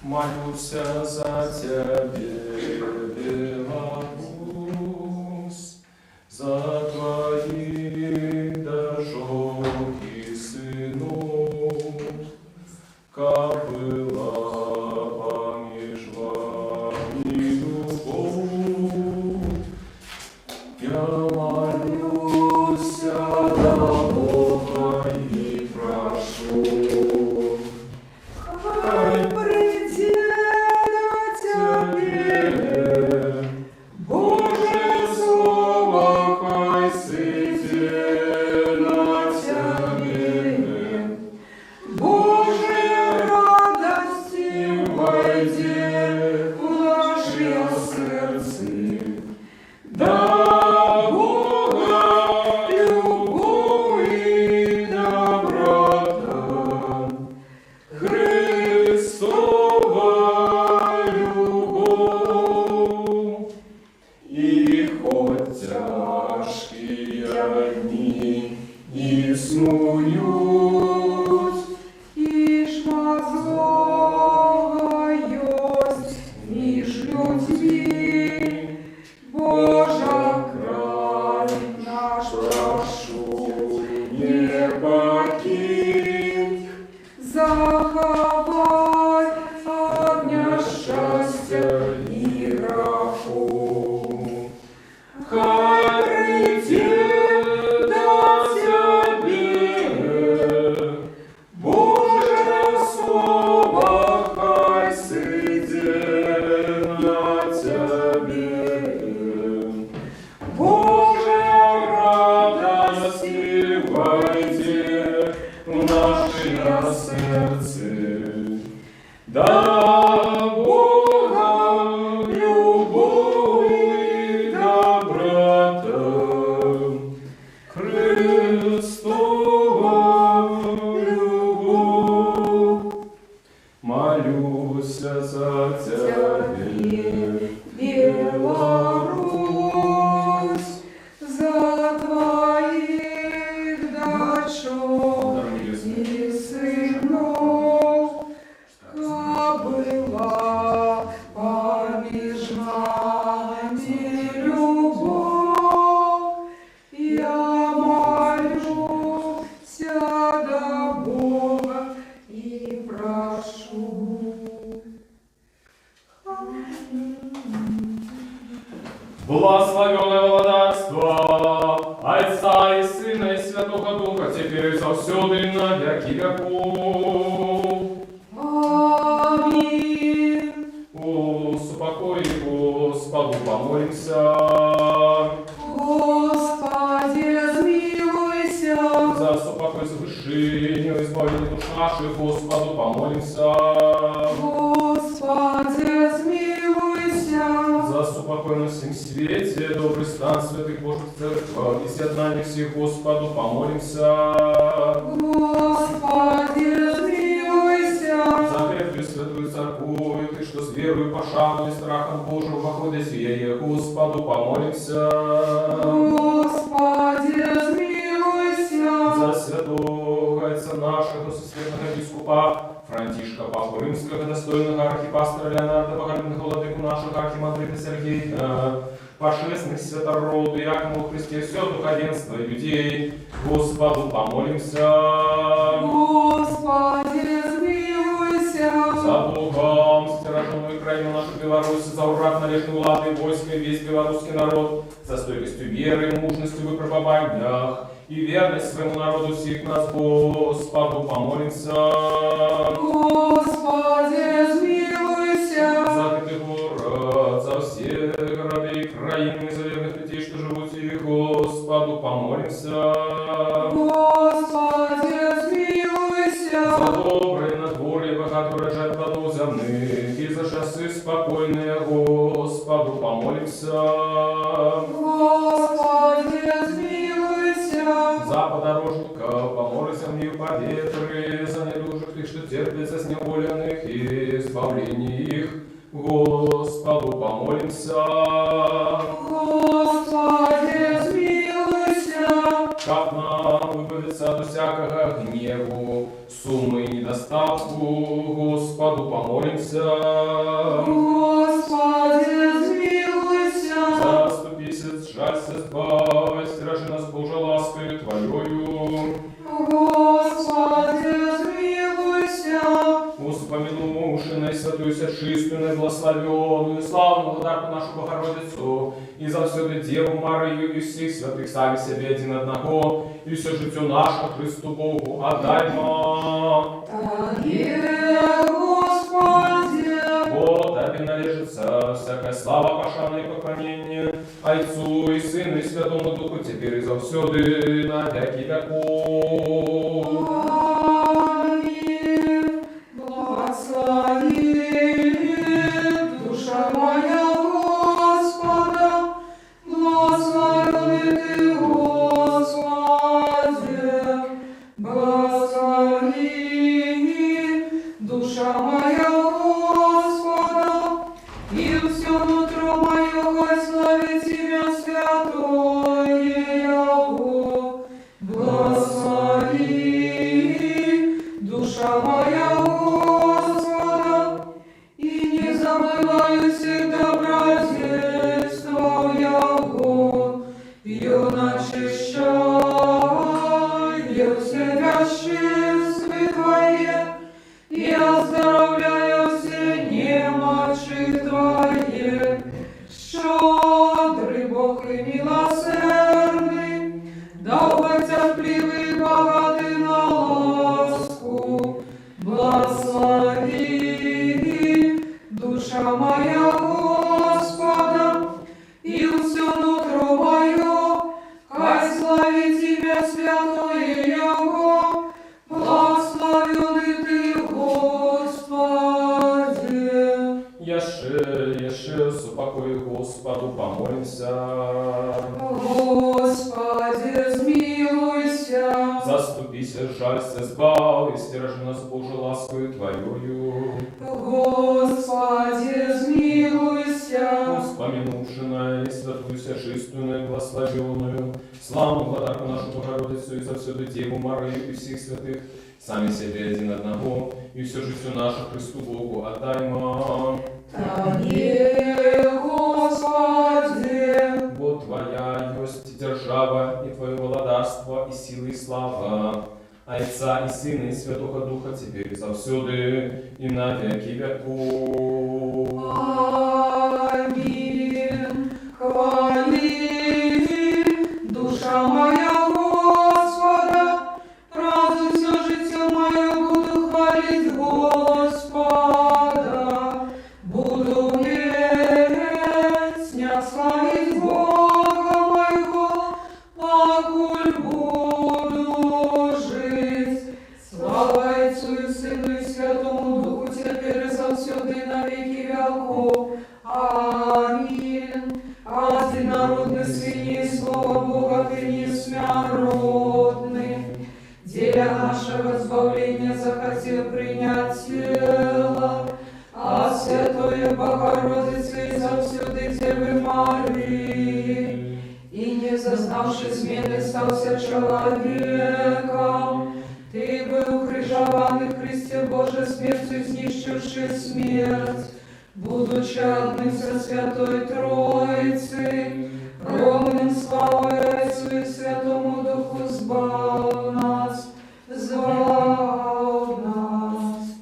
Молюся за Тебе, Беларусь, за Твоих дожог и сынов, как была помеж вами любовь. Я молюся до Бога и прошу, хай придет Тебе, Боже Слово, хай сидит на Тебе, Боже радости войди в наши сердца, да Бога любовь и доброта, Христова любовь. И хоть тяжкие дни існують, і ж мозгова єсть між людьми, Божа край наш прошу, не покинь, заховай огня щастя і граху. Хай прийде до Тебе, Боже Слово, хай сидить на Тебе, Боже радости войди в наши сердце, да Бога любовь и доброта, Христова любовь. Молюся за Тебе, Беларусь, за Твоих дочок и сынов, как была помеж нами любовь, я молюся до Бога и прошу. Благословенное владарство Отца и Сына и Святого Духа, теперь и завсёды и на веки веков. Аминь. Успокой, Господу помолимся. Господи, zmiłuйся. За супокой свыше, избавление душ наших, Господу помолимся. Господи, zmiłuйся. За супокой на всем свете, добрый стан святых Божьих церквах и сяднание всех, Господу помолимся. Господи, zmiłuйся. За крепкую святую церковь, Ты, что с верою пошану и страхом Божьим походя сие, Господу помолимся. Господи, zmiłuйся. За святого Отца нашего, сосветного епископа Франтишка, Папу Римского, достойного архипастора Леонарда, боголивных владыку наших архимандрита Сергея, пошествных святороду, Якому Христе, все духовенство людей, Господу помолимся. Господи, zmiłuйся. За Богом, стираженную крайнюю нашу Беларусь, за урак належной влады, войско и весь белорусский народ, за стойкостью веры и мужностью в выпробованиях, и верность своему народу всех нас, Господу помолимся. Господи, zmiłuйся. За ты город, за все города и краины, за верных людей, что живут и Господу помолимся. Господи, zmiłuйся. За доброе надворье, богатый урожай плодов земных, и за часы спокойные, Господу помолимся. Господи, zmiłuйся. За подорожника помолимся мне по ветры, за недужих их, что терпят, за сневоленных и избавление их, Господу помолимся. Господи, zmiłuйся. как нам выбавиться от всякого гневу, суммы и недостатку, Господу помолимся. Господи, zmiłuйся. Заступися, сжалься, избавь, стражи нас Божа ласкою Твоею. Господи, zmiłuйся. Успомянувши на святую чистую, благословенную, славную владарку нашу Богородицу, и за всюду Деву Марию и всех святых сами себе один одного, и все житие наше Христу Богу отдаймо. Тебе, Господи, Вот Тебе належится всякая слава, пошана и поклонение, Отцу и Сыну и Святому Духу, теперь и завсюду, и на веки веков. Аминь. Благослови душа моя Господа, благослови Ты, Господи, благослови душа моя Господа, и все нутро мое славит Тебя святое Его. Благослови душа моя Господа, и не забываю всегда добродетельства Его, ее начищаю все вещества Твои, и оздоровляю все немочи Твои. Щедрый Бог и милосердный, долготерпеливый, богатый на ласку, благослови душа моя Господа, и все нутро мое, хай славит Тебя святое Его, благословенный Ты, Господи. Яше, с упокой Господу помолимся. Господи, zmiłuйся. Заступися, жалься, избавь, и стражи нас Божию ласкою Твоею. Господи, zmiłuйся. Вспомянувши на святую чистую, благословенную, славную владарку нашу Богородицу, и за всюду Деву Марию и всех святых, сами себе один одного, и все житие наше Христу Богу отдаймо. Тебе, Господи, Бо Твоя есть держава, и Твое владарство, и сила, и слава, Отца и Сына, и Святого Духа, теперь и завсюду, и на веки веков. Аминь. Хвали душа моя Господа, разум все житие мое буду хвалить Господа, буду песня славить Бога моего, покуль буду жить. Слава Отцу и Сыну и Святому Духу, теперь и завсюду и на веки веков. Аминь. Одинородный святей Слово Бога Ты несмяродный, деля нашего избавления захотел принять тело, а Святое Богородице и завсюду Девы Марии, и не зазнавши смены стался человеком. Ты был крыжованный в Христе Божий смертью, изнищивший смерть, будучи одним со Святой Троицей, ровным славой Отцу и Святому Духу звал нас.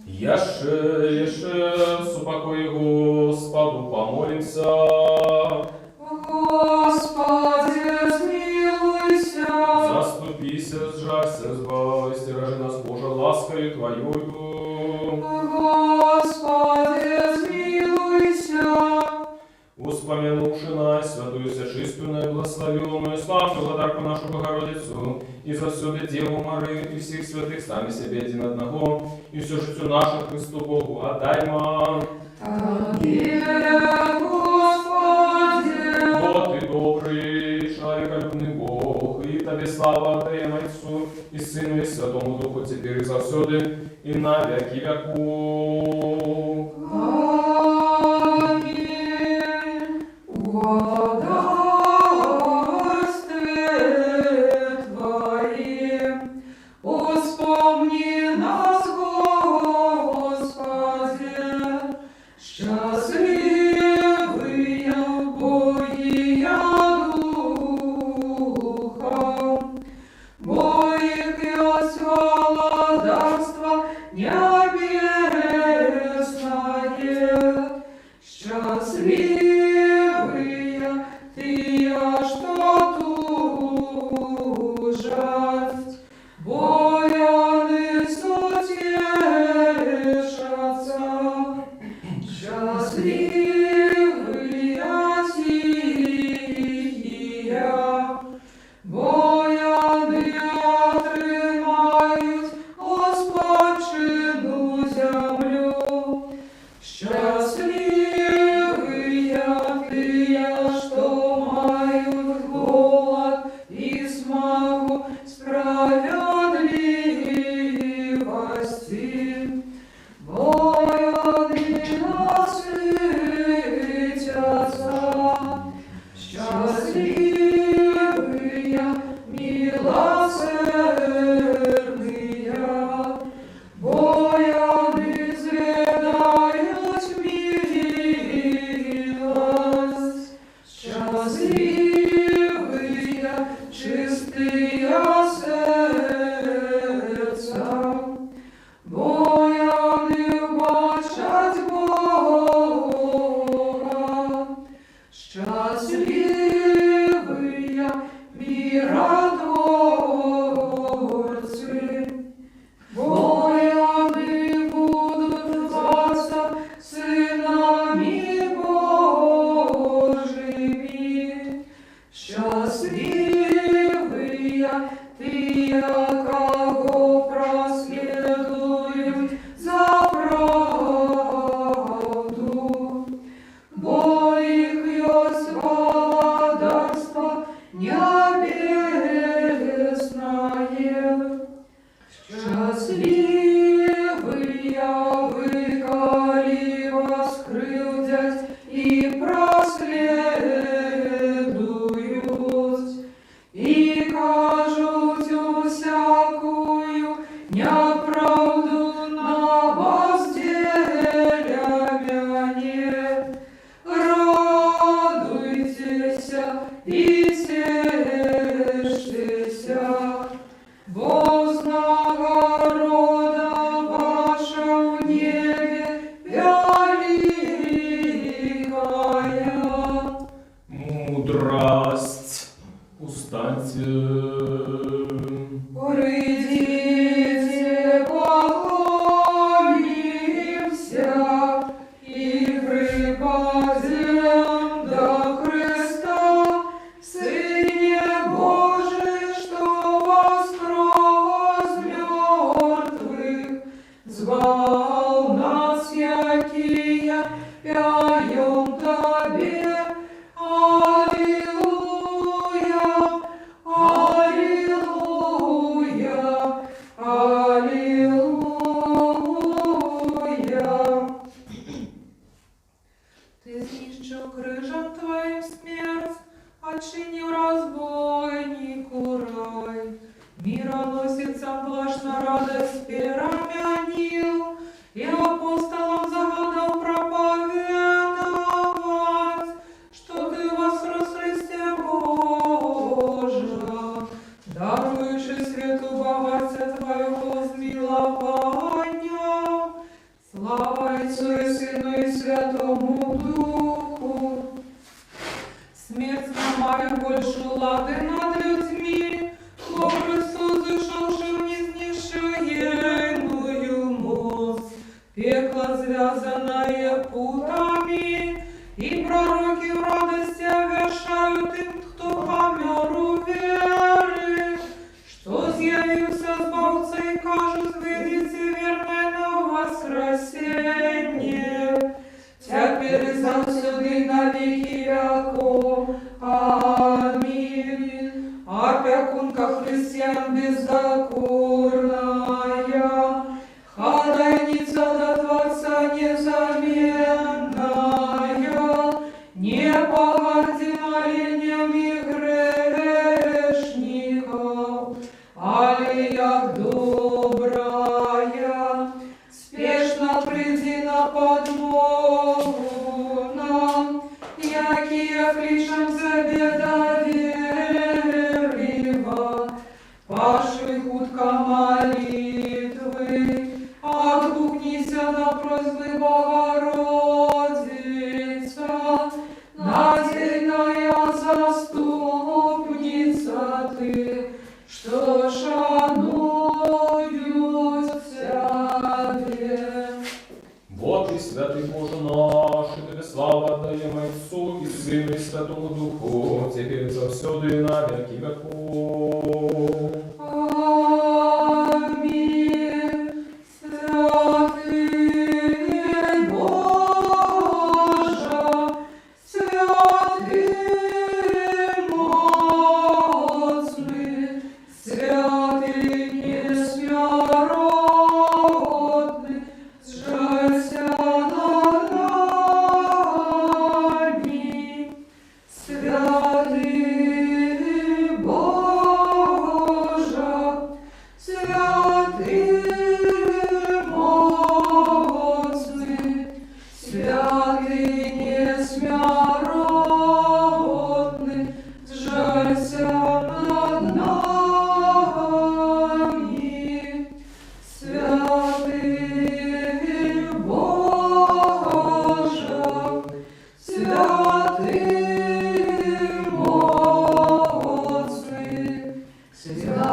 Яше, с упокой Господу помолимся. Господи, zmiłuйся. Заступися, сжалься, избавь, стражи нас Божа ласкою Твоею. Господи, zmiłuйся. Вспомянувши на святую чистую, благословенную, славную владарку нашу Богородицу, и за всюду Деву Марию и всех святых, сами себе один одного, и все житие наше Христу Богу отдаймо. Тебе, Господи. Вот Ты добрый, человеколюбный Бог, и Тебе слава отдаем Отцу и Сыну и Святому Духу, теперь и завсюду, и на веки веков. Аминь. Угодствие справедливости. Воины насытятся, счастливые, милосердные. Воины изведают милость, счастливые, чистые сердца. Воины бачать Бога, счастливые, миротворцы. Воины будут зваться сынами Божьими. Счастливые те, кого проследуют за правду, бо их есть владарство небесное. Счастливые вы, коли вас крыльдят и проследуют, и кажут всякую неправду на вас деляне. Радуйтесь и тешьтесь, вознагорода ваша в небе великая. Мудрость. Устаньте. Придите, поклонимся и припадем до Христа, Сыне Божий, что воскрес мертвых, звал нас, якие пяем Тебе. Аллилуйя, аллилуйя, аллилуйя. Ты знищил крыжом Твоим смерть, отчинил разбойнику рай. Мироносицам блажна радость переменил, и апостолам загадал проповедовать, что Ты воскрес Христе Божия, даруючи свету богатство Твоего смилования. Слава Отцу и Сыну и Святому Духу. Смерть намает больше лады над людьми, но Христос, зашедший в незнищаемую мост, пекло связанное путами, и пророки в радости овершают им, кто помер у веры, что з'явился Збавца и кажут, видите верное на воскресенье. Теперь завсюди на веки веков. Аминь. Опекунка христиан бездокорная, ходайница до Творца незаменная, не погорди молениями грешников, але як добрая, спешно приди на подмогу нам, якие кличем забеда верлива, паши хутка молитвы, отгукнися на просьбы Богородица, надежная заступница Ты, что шануют Тебе. Вот и святый Боже наш, и Тебе слава отдаем Отцу и Сыну и Святому Духу, теперь завсюду и на веки веков. Аминь. Святый Боже, святый моцный, святый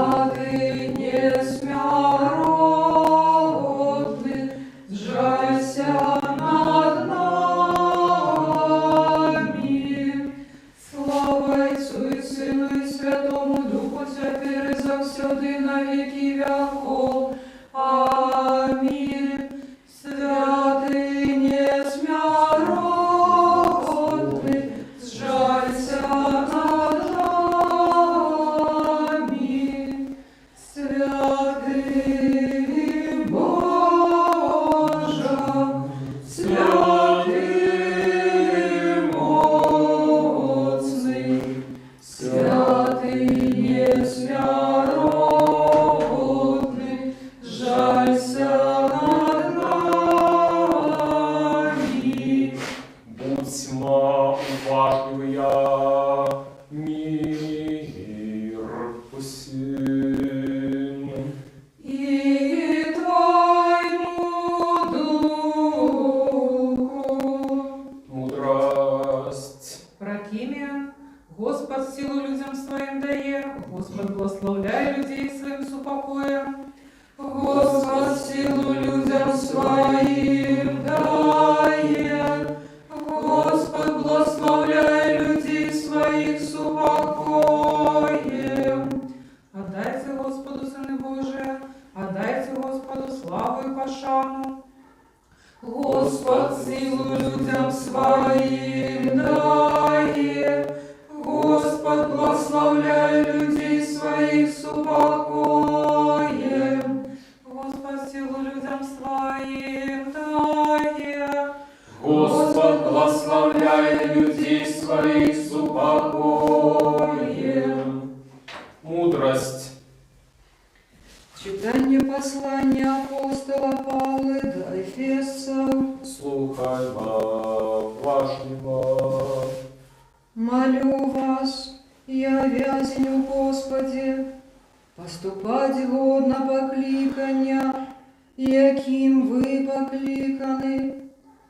святый, несмяротный, сжалься над нами. Слава Отцу и Сыну и Святому Духу, теперь и завсёды на веки веков. Аминь. Святый, несмяротный, сжалься над нами. Святый Боже, святый моцный, святый несмяротный, жалься над нами. Будьмо уважливыя, мир усім. И Твоему Духу. Мудрость. Прокимия. Господь силу людям своим дає, Господь благословляє людей своим супокоем. Господь силу людям своим дає, Господь благословляє людей своих супокоем. Отдайте Господу, Сыны Божие, отдайте Господу славу и пошану. Господь силу людям своим дає, Господь благословляє людей своих с упокоем. Господь силу людям своим дає, Господь благословляє людей своих с упокоем. Мудрость. Читання послання апостола Павла до Ефесців. Слухай важливо. Молю вас, я вязень у Господі, поступать годно покликання, яким ви покликані,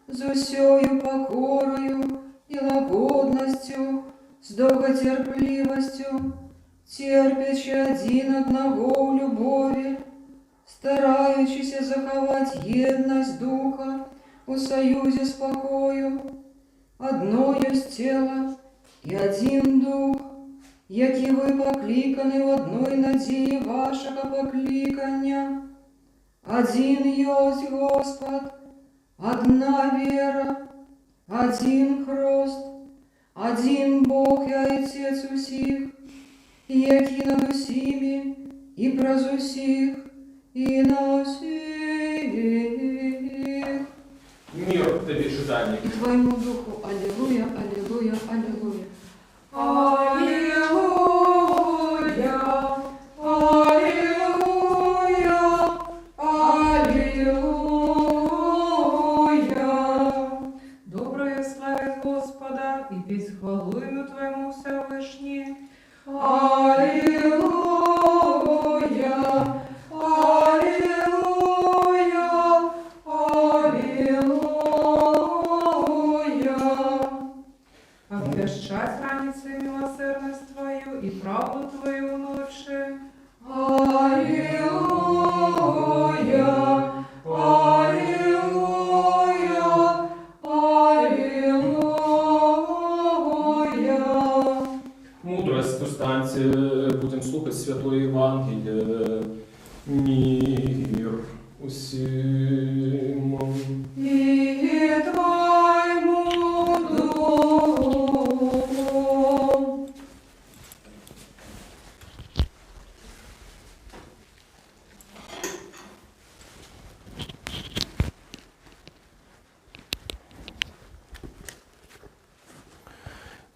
з усею покорою і лагодністю, з довготерпливостю, терпячи один одного в любові, стараючися заховати єдність духа у союзі спокою, одною з тіла і один дух, які ви покликані в одної надії вашого покликання. Один єсть Господь, одна віра, один хрест, один Бог і Отець усіх, який над усіми і праз усіх і на усіх. Мир тобі читання. И Твоему Духу. Аллилуйя, аллилуйя, аллилуйя. Аллилуйя, аллилуйя, аллилуйя. Доброе славить Господа и петь хвалу ему Твоему Всевышний. Аллилуйя, аллилуйя, аллилуйя. Обвещать раницы милосердность Твою и правду Твою ночи. Аллилуйя, аллилуйя, аллилуйя. Мудрость, устаньте, будем слухать Святое Евангелие. Мир усім. И Твоему Духу.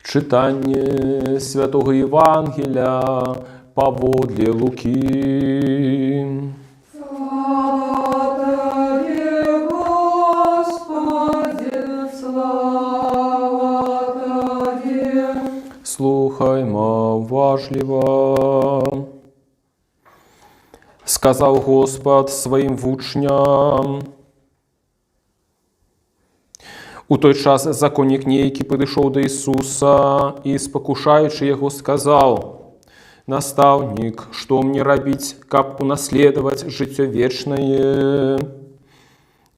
Читання Святого Євангелія поводле Луки. Слава Тебе, Господи, слава Тебе. Слухаймо важливо. Сказав Господь своїм вучням. У той час законник некий підійшов до Ісуса і, спокушаючи його, сказав: Настаўнік, што мне рабіць, каб унаследаваць жыццё вечнае?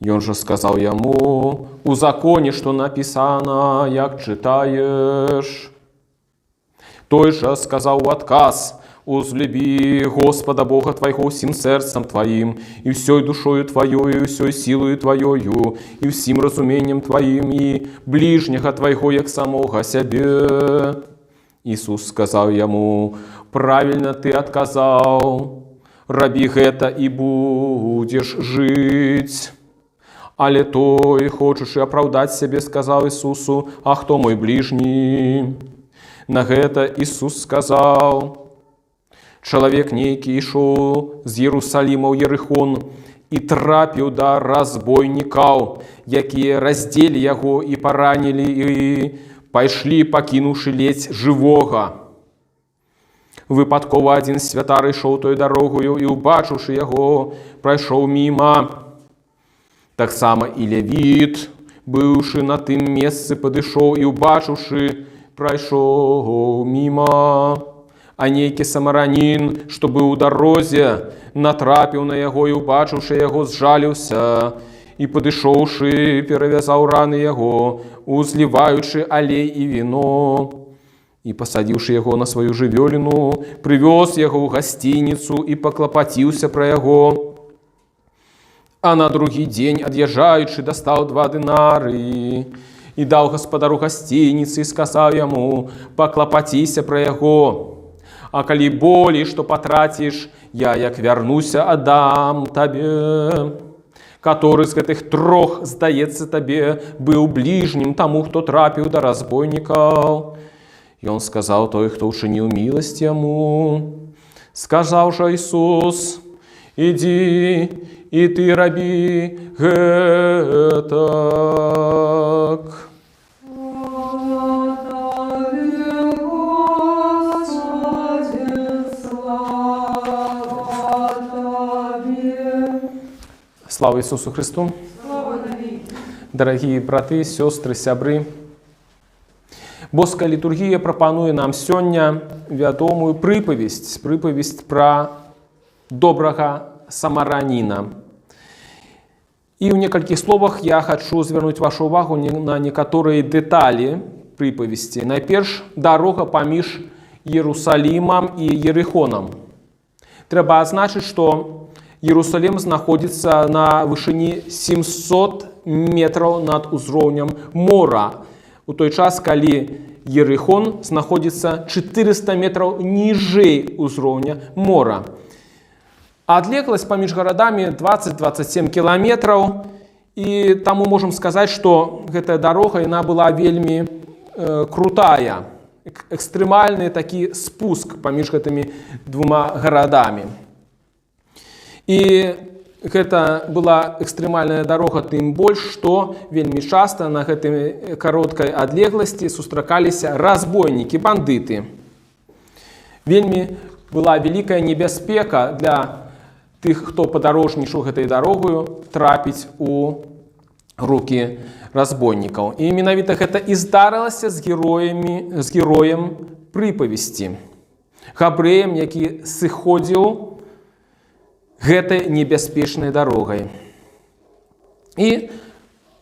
Ён жа сказаў яму: у законе, што напісана, як чытаеш. Той жа сказаў у адказ: узлюбі Господа Бога твайго ўсім сэрцам тваім, і ўсёй душою тваёю, і ўсёй сілою тваёю, і ўсім разуменнем тваім, і бліжняга твайго, як самога сябе. Ісус сказаў яму: правільна ты адказаў, рабі гэта і будзеш жыць. Але той, хочучы апраўдаць сябе, сказаў Ісусу: а хто мой бліжні? На гэта Ісус сказаў: чалавек нейкі ішоў з Єрусаліма ў Єрихон і трапіў да разбойнікаў, якія раздзелі яго і паранілі, і пайшлі, пакінуўшы ледзь жывога. Выпадкова адзін святар ішоў той дарогою і, убачыўшы яго, прайшоў міма. Таксама і левіт, быўшы на тым месцы, падышоў і, убачыўшы, прайшоў міма. А нейкі самаранін, што быў у дарозе, натрапіў на яго і, убачыўшы яго, зжаліўся і, падышоўшы, перавязаў раны яго, узліваючы алей і віно. І, пасадзіўшы яго на сваю жывёліну, прывёз яго ў гасцініцу і паклапаціўся пра яго. А на другі дзень, ад'язджаючы, дастаў 2 дынары і даў гаспадару гасцініцы і сказаў яму: паклапаціся пра яго. А калі болей, што патраціш, я, як вярнуся, аддам табе. Каторы з гэтых 3, здаецца табе, быў бліжнім таму, хто трапіў да разбойнікаў? Ён сказаў той, хто ўчыніў міласць яму. Сказаў жа Ісус: ідзі, і ты рабі гэтак. Слава Ісусу Христу! Дарагія браты, сёстры, сябры! Боская літургія прапануе нам сёння вядомую прыпавесць пра добрага самараніна. І ў некалькіх словах я хачу звярнуць вашу ўвагу на некаторыя дэталі прыпавесці. Найперш, дарога паміж Єрусалімам і Єрихонам. Трэба адзначыць, што Єрусалім знаходзіцца на вышыні 700 метраў над узроўнем мора, у той час, калі Єрихон знаходзіцца 400 метраў ніжэй узроўня мора. Адлегласць паміж гарадамі 20-27 кіламетраў, і таму можам сказаць, што гэтая дарога яна была вельмі крутая, экстрэмальны такі спуск паміж гэтымі 2 гарадамі. І гэта была экстрэмальная дарога тым больш, што вельмі часта на гэтай кароткай адлегласці сустракаліся разбойнікі, бандыты. Вельмі была вялікая небяспека для тых, хто падарожнічаў гэтай дарогою, трапіць у рукі разбойнікаў. І менавіта гэта і здарылася з героем прыпавесці, габрэем, які сыходзіў гэтай небяспечнай дарогай. І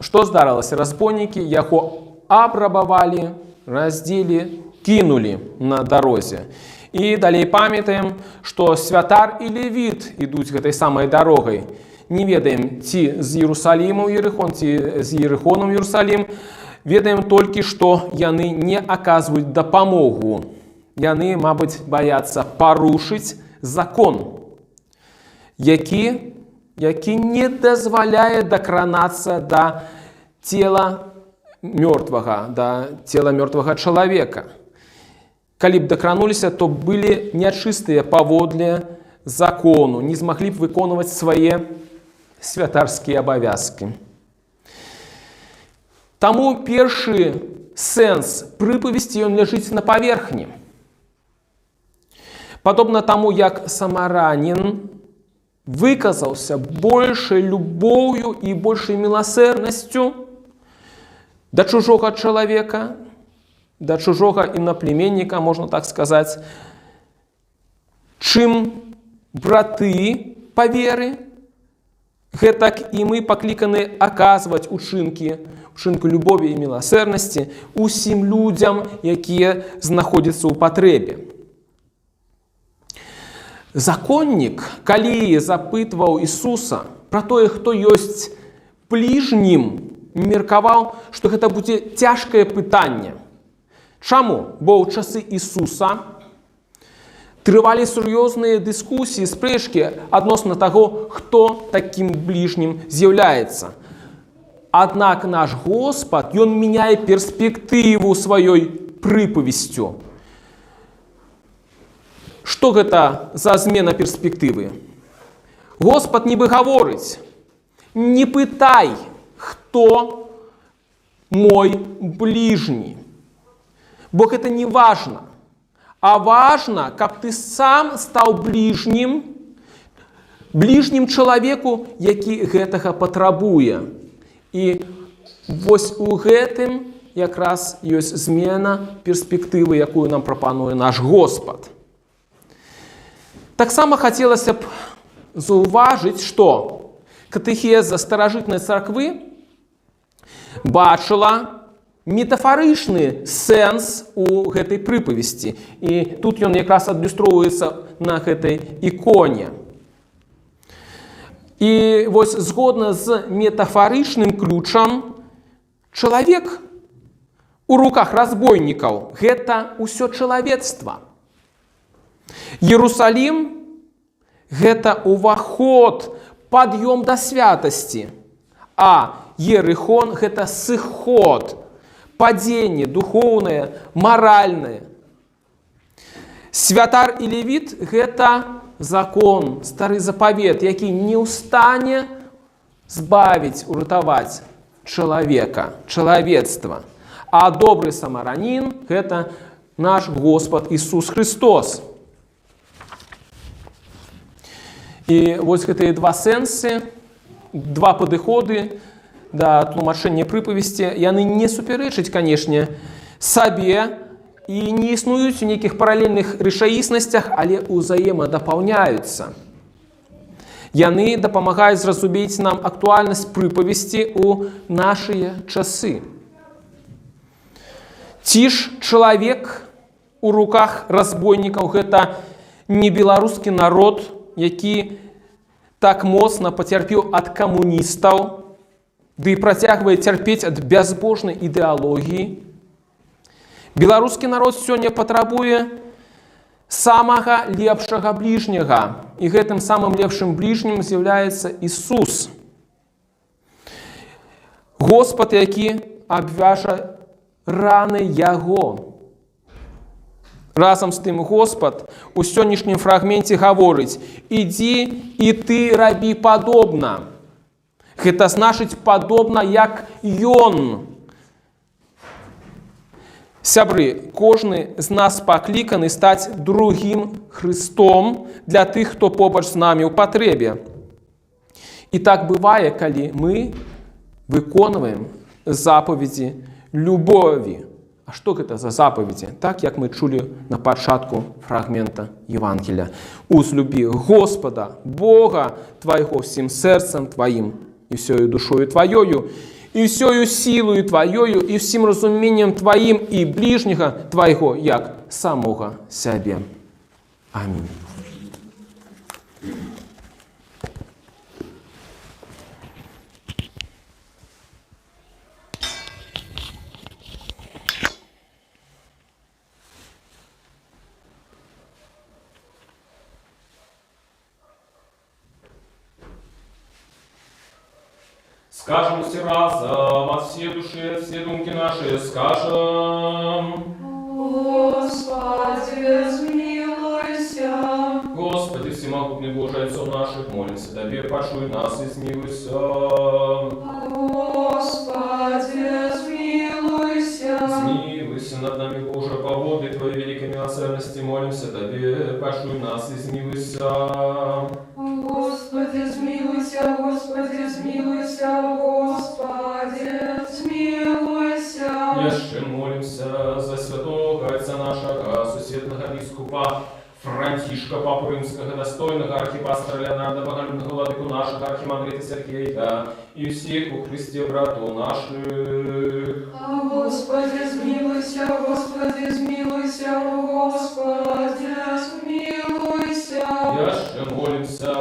што здарылася? Разбойнікі яго абрабавалі, раздзелі, кінулі на дарозе. І далей памятаем, што святар і левіт ідуць гэтай самай дарогай. Не ведаем, ці з Єрусаліма ў Єрихон, ці з Єрихоном ў Єрусалім. Ведаем толькі, што яны не аказваюць дапамогу. Яны, мабыць, баяцца парушыць закон, які не дазваляе дакранацца да цела мёртвага, да цела мёртвага чалавека. Калі б дакрануліся, то былі нячыстыя паводле закону, не змаглі б выконваць свае святарскія абавязкі. Таму першы сэнс прыпавесці ён ляжыць на паверхні. Падобна таму, як самаранін выказаўся большай любоўю і большай міласэрнасцю да чужога чалавека, да чужога інаплеменніка, можна так сказаць, Чым браты па веры, гэтак і мы пакліканы аказваць учынкі любові і міласэрнасці усім людзям, якія знаходзяцца ў патрэбе. Законнік, калі запытваў Ісуса пра тое, хто ёсць бліжнім, меркаваў, што гэта будзе цяжкае пытанне. Чаму? Бо ў часы Ісуса трывалі сур'ёзныя дыскусіі, спрэчкі адносна таго, хто такім бліжнім з'яўляецца. Аднак наш Господ, Ён мяняе перспектыву сваёй прыпавесцю. Што гэта за змена перспектывы? Господ нібы гаворыць: не пытай, хто мой бліжні. Бо гэта не важна. А важна, каб ты сам стаў бліжнім чалавеку, які гэтага патрабуе. І вось у гэтым якраз ёсць змена перспектывы, якую нам прапануе наш Господ. Таксама хацелася б заўважыць, што катэхеза старажытнай царквы бачыла метафарычны сэнс у гэтай прыпавесці. І тут ён якраз адлюстроўваецца на гэтай іконе. І вось згодна з метафарычным ключам, чалавек у руках разбойнікаў – гэта ўсё чалавецтва. Иерусалим – гэта уваход, пад'ём да святасці, а Ерыхон – гэта сыход, падзенне духоўнае, маральнае. Святар і левіт – гэта закон, стары запавет, які не ў стане збавіць, уратаваць чалавека, чалавецтва. А добры самаранін – гэта наш Господ Ісус Христос. І вось гэтыя два сэнсы, два падыходы да тлумачэння прыпавесці, яны не супярэчаць, канешне, сабе і не існуюць у нейкіх паралельных рэчаіснасцях, але ўзаемадапаўняюцца. Яны дапамагаюць зразумець нам актуальнасць прыпавесці ў нашыя часы. Ці ж чалавек у руках разбойнікаў – гэта не беларускі народ, які так моцна пацярпеў ад камуністаў, ды і працягвае цярпець ад бязбожнай ідэалогіі. Беларускі народ сёння патрабуе самага лепшага бліжняга, і гэтым самым лепшым бліжнім з'яўляецца Ісус. Господ, які абвяжа раны Яго. Разам з тым Господ у сённяшнім фрагменце гаворыць: «Ідзі і ты рабі падобна». Гэта значыць падобна, як Ён. Сябры, кожны з нас пакліканы стаць другім Христом для тых, хто побач з намі ў патрэбе. І так бывае, калі мы выконваем запаведзі любові. А што гэта за запаведзі? Так, як мы чулі на пачатку фрагмента Евангелия. «Узлюбі Господа, Бога твайго всім сэрцам тваім, і всёю душою тваёю, і всёю сілою тваёю, і всім разуменнем тваім, і бліжняга твайго, як самога сябе». Амінь. Скажем все разом, от всей души, от все думки наши, скажем: Господи, смилуйся. Господи, всемогутный Боже, Отцом наших, молимся Тебе, почуй нас и смилуйся. Господи, смилуйся. Смилуйся над нами, Боже, по воды Твоей великой милосердности, молимся Тебе, почуй нас и смилуйся. Господи, смилуйся, Господи, смилуйся, Господи, смилуйся. Jeszcze молимся за святого Отца нашего, сусідного біскупа Франтишка, Папу Римского, достойного архипастора Леонарда, боголюбного владыку наших, архимандрита Сергея, и всех у Христе брату наших. Господи, смилуйся, Господи, смилуйся, Господи, смилуйся. Яще молимся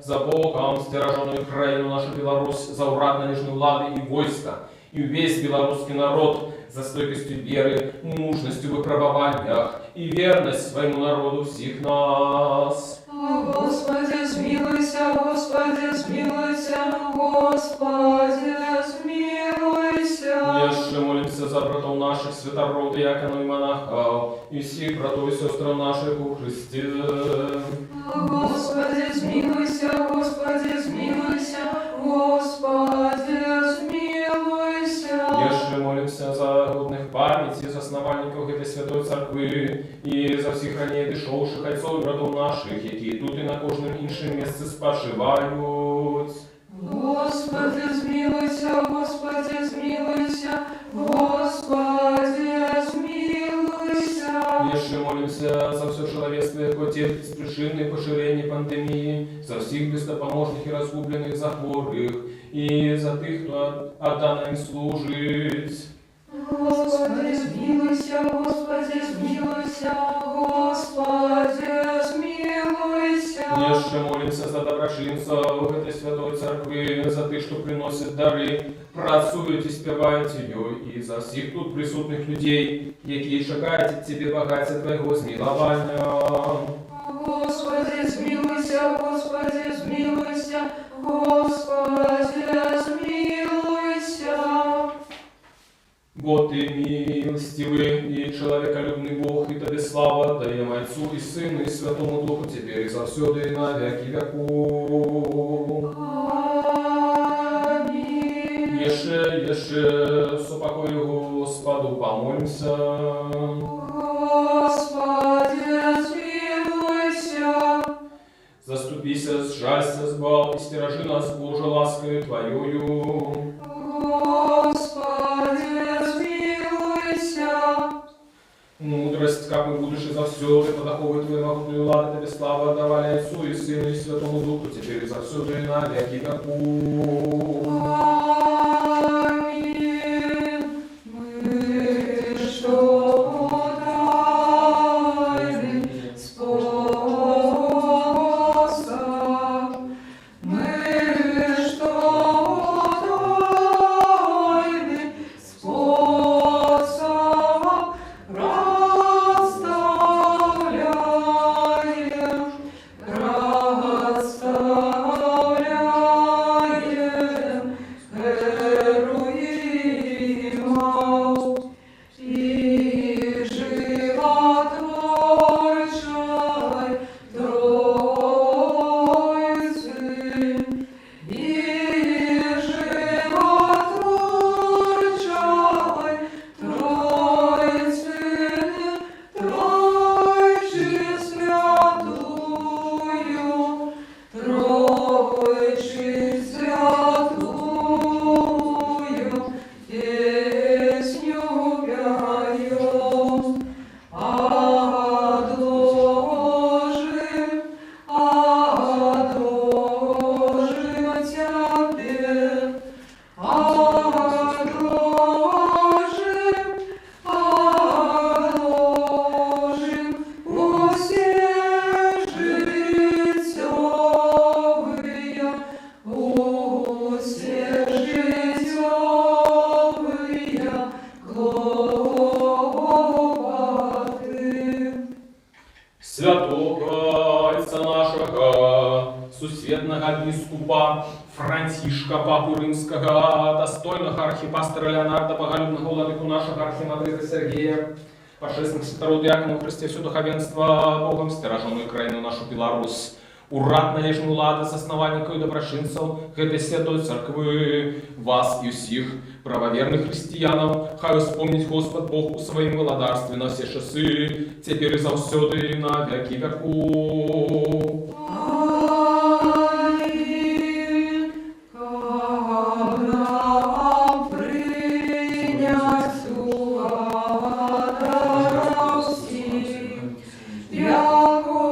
за Богом, стираженную краину нашу Беларусь, за урад належной влады и войска, и весь белорусский народ, за стойкостью веры, мужностью в выпробованиях и верность своему народу всех нас. Господи, смилуйся, Господи, смилуйся, Господи, смилуйся. Яще молимся за братов наших, святород, диаконов и монахов, и всех братов и сестр наших у Христе. Господи, смилуйся, Господи, смилуйся, Господи, смилуйся. Яще молимся за годных памяти, за основальников этой святой церкви, и за всех ранее дышавших отцов и братов наших, які тут і на кожному іншому місці спочивають. Господи, смилуйся, Господи, смилуйся, Господи, смилуйся. Яще молимся за все человечество, яко терпит причины поширения пандемии, за всех бездопоможных и разгубленных за хворых, и за тех, кто отдано им служит. Господи, смилуйся, Господи, смилуйся, Господи, смилуйся. Яще молимся за доброчинцев этой святой церкви, за тех, что приносят дары, працують і співають її, і за всіх тут присутних людей, які чекають від Тебе багаття Твоєго змилування. Господи, смилуйся, Господи, смилуйся, Господи, смилуйся. Бо Ты милостивый и человеколюбный Бог, и Тебе слава даем Отцу и Сыну и Святому Духу теперь и завсёды и на веки веков. Аминь. Еше, супокою Господу помолимся. Господи, смилуйся. Заступися, сжалься, сбал, и стиражи нас, Боже, ласкою Твоею. Господи, смилуйся. Мудрость, как мы будешь и завсёды, подоховывай Твою могутную ладу, Тебе слава давали Отцу и Сыну и Святому Духу, теперь и завсёды и на веки веков. Аминь. Мы что тайны способ, мы что тайны способ расставляем, героимов и животворчай Троицы, и животворчай Троицы, Тройче святую, Тройче святую, песню пяем, одолжим, одолжим Тебе, одолжим, одолжим усе житёвые, усе житёвые клопоты. Святого Отца нашего, сусветного бискупа Франтишка, Папу Римского, достойного архипастора Леонарда, боголюбного владыку нашего, архимандрита Сергея, пошествных святород диаконов в Христе все духовенство, Богом стираженную краину нашу Беларусь, урад належную ладу с основальников и доброшинцев этой святой церкви, вас и всех правоверных християнов, хай вспомнить Господь Бог у своем владарстве на все часы, теперь и завсёды и на веки веков. Аминь. Как нам принять у радости, яко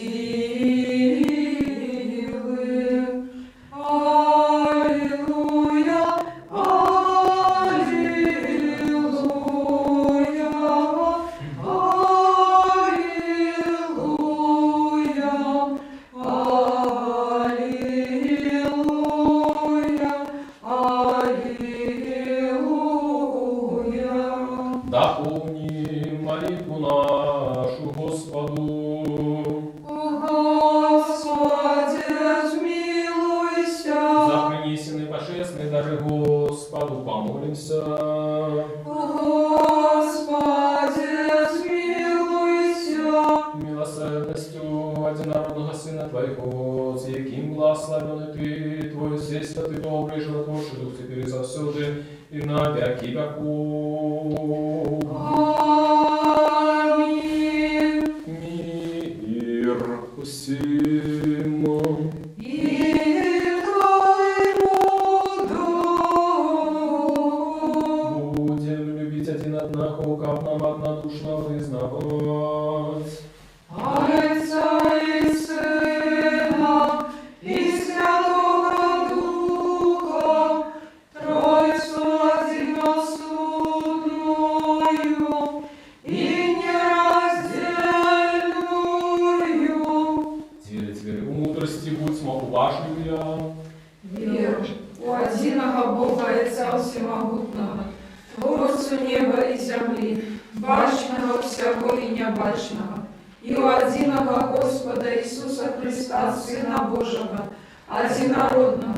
Аллилуйя, аллилуйя, аллилуйя, аллилуйя, аллилуйя. Дополни молитву нашу Господу. Господи, смилуйся. За принесенный божественный дары Господу помолимся. Господи, смилуйся. Милосердностью одинародного Сына Твоего, с яким благословен Ты, Твой все святый добрый животворчий Дух, теперь и завсюди, и на веки веков. Аминь. Мир усім. И Твоему духу. Будем любить один одного, как нам однодушно вызнавать. Отца и Сына и Святого Духа, Троицу одиносудную и нераздельную. Теперь у мудрости будь смогуважливия. Веру у одиного Бога Отца Всемогутного, Творцу неба и земли, башенного всего и небашенного, и у одиного Господа Иисуса Христа, Сына Божьего, одинородного,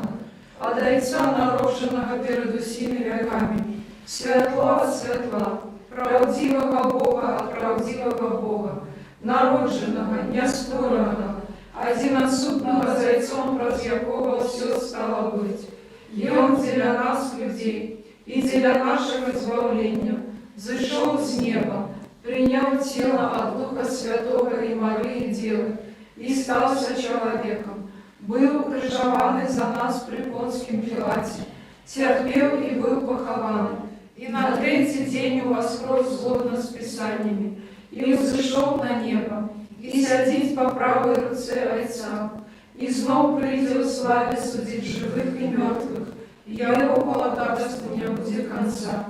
от Отца народженного перед усими веками, светла от светла, правдивого Бога от правдивого Бога, народженного, неспорного, одиносутного зайцом, праз якого все стало быть. И Он для нас, людей, и для нашего избавления, зашел с неба, принял тело от Духа Святого и Марии Девы, и стался человеком, был укрыжован за нас при Понском Пилате, терпел и был похован, и на третий день воскрес згодно с Писаниями, и взошел на небо, и сядет по правой руце Отца, и знов придет в славе судить живых и мертвых, и его ходатайству не будет конца.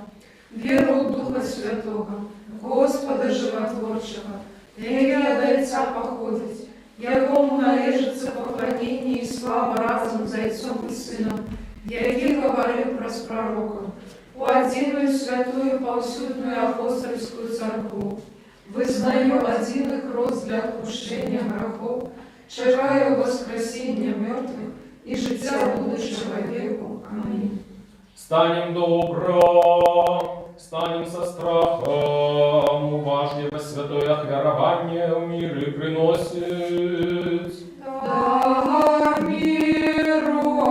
Веру в Духа Святого, Господа Животворчего, яке от Отца походить, якому належится поклонение и слава разом за Отцом и Сыном, яке говорил про пророков, у одиную святую повсюдную апостольскую церкву, вызнаю один их рост для отпущения грехов, чекаю воскресения мертвых и життя будущего веку. Аминь. Станем добро, станем со страхом, уважливо святое хверование в мире приносит. Да миру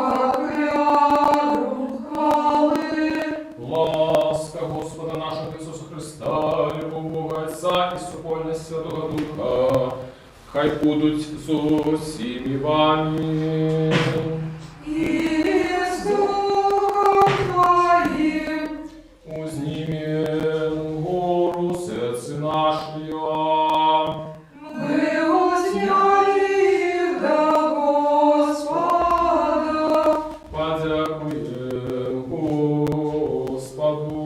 огляру хвалы. Ласка Господа нашего Иисуса Христа, любовь Бога Отца и супольность Святого Духа, хай будуть со всеми вами. И с Духом Твоим. Узнимен гору сердце нашего, Мы узняли их до Господа. подякуем Господу.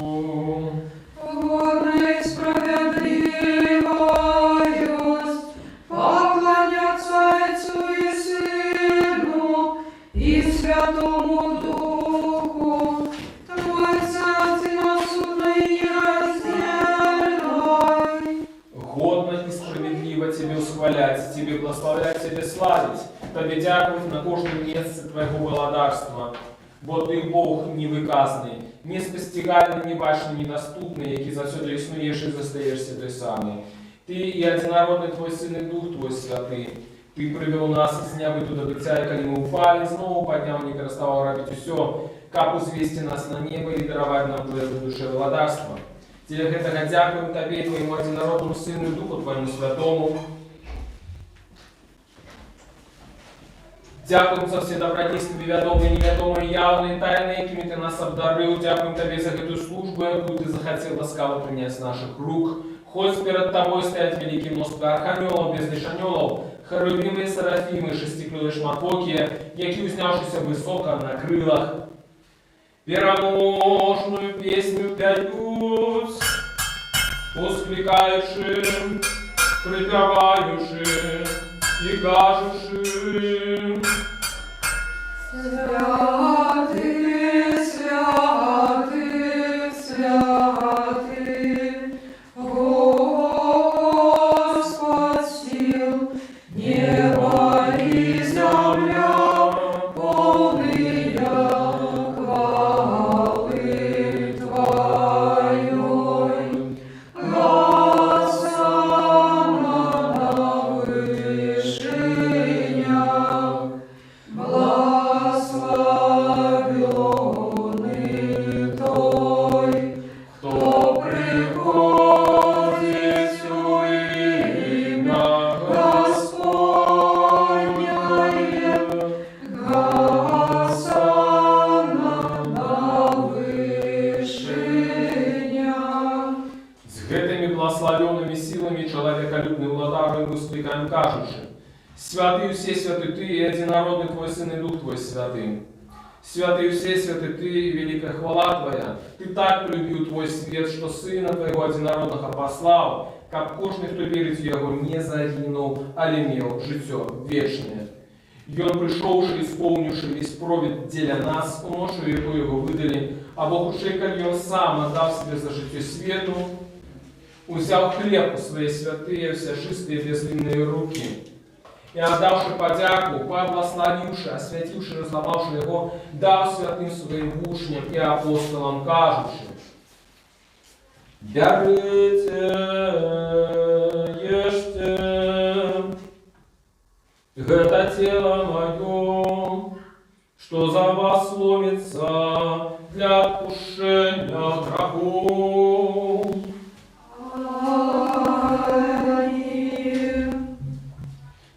Угодно и справедливость, поклоняться Отцу и Сыну и Святому Духу, Тройце одиносудной и нераздельной. Годно и справедливо Тебе восхвалять, Тебе благословлять, Тебе славить, Тебе дякувати на кожному місці Твоего володарства. Бо Ти Бог невиказний, неспостигальний, небачний, недоступний, який завсюди існуєш і зостаєшся той самий. Ти і одинородний Твой Син і Дух Твой Святий. Ти привел нас із неба до бытия, і коли ми упали, знову подняв, не переставав робити все, как узвести нас на небо і даровать нам Твоє душе володарство. Для этого дякуем Тебе, Твоему одинородному Сыну и Духу Твоему Святому. Дякуем за все добродействия, ведомые, неведомые, явные, тайные, якими Ты нас обдарил. Дякуем Тебе за эту службу, яку Ты захотел ласкаво принять с наших рук. Хоть перед Тобой стоять великие множество архангелов, безлишь анgelов, Херовими серафіми, шестикрили шматокі, які, узнявшися високо на крилах, переможную песню п'ють, воскликаючи, припеваючи і кажучи: Святий, святий, святий, Господь сил, небо и земля, полные хвалы Твоей. Госанна на вышинях, благословенный Той, кто приходит в имя Господне. Госанна на вышинях. З гэтымі благословенными силами человеколюбный владарю воскликаем, кажучи: святый все святы Ты, и единородный Твой Сын, и Дух Твой Святый. Святый все святы Ты, и великая хвала Твоя. Ты так полюбил Твой свет, что Сына Твоего единородного послал, как кожный, кто верит в Его, не загинул, але имел життя вечное. И Он, пришедший, исполнивший весь провід для нас, ношу яку Его выдали, а Бог ушей, как Он сам отдав себе за життя свету, узял хлеб у своей святые, всячистые безвинные руки, и отдавши подяку, поблагословивши, освятивши, разломавши его, дал святым своим учням и апостолам, кажучи: «Берите, ешьте, это тело мое, что за вас ломится для отпущения грехов».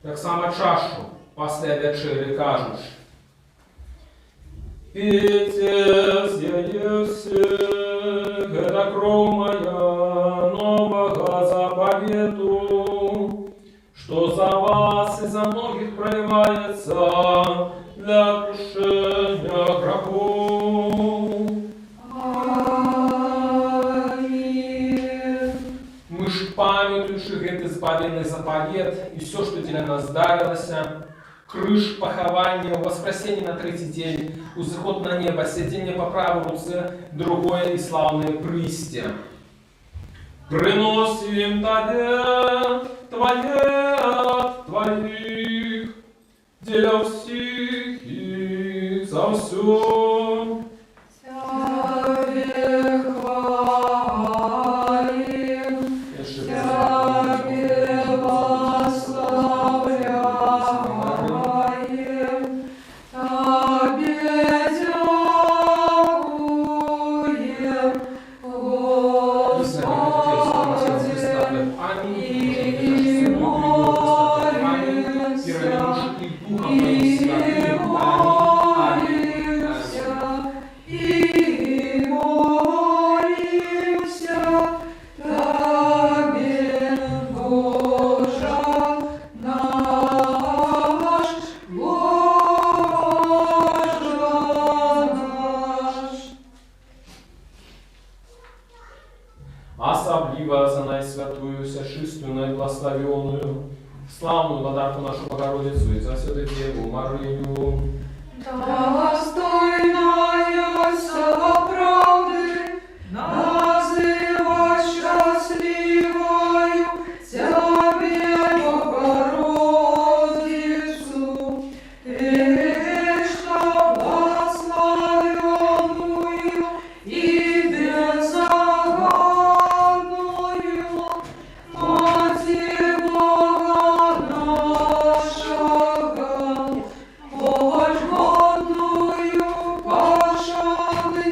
Так само чашу після вечері кажеш: «Пейте, з'їжте, это кров моя нового заповету, что за вас и за многих проливается для отпущения грехов». Мы ж памятуючи гэты збавленный заповед и все, что для нас дарилося, крыш, похование, воскресение на третий день, узыход на небо, сидение по правой руце, другое и славное присте. Приносим Тебе, Твое от Твоих, для всех и за все. Особливо за наисвятую, всячистую, наибласловенную, славную владарку нашу Богородицу и за Святую Деву Марию. Достойная правды, называй счастливою Тебе, Богородицу, вечно благословенную и беззаганную, Матерь Бога нашего, Божь годную пошаны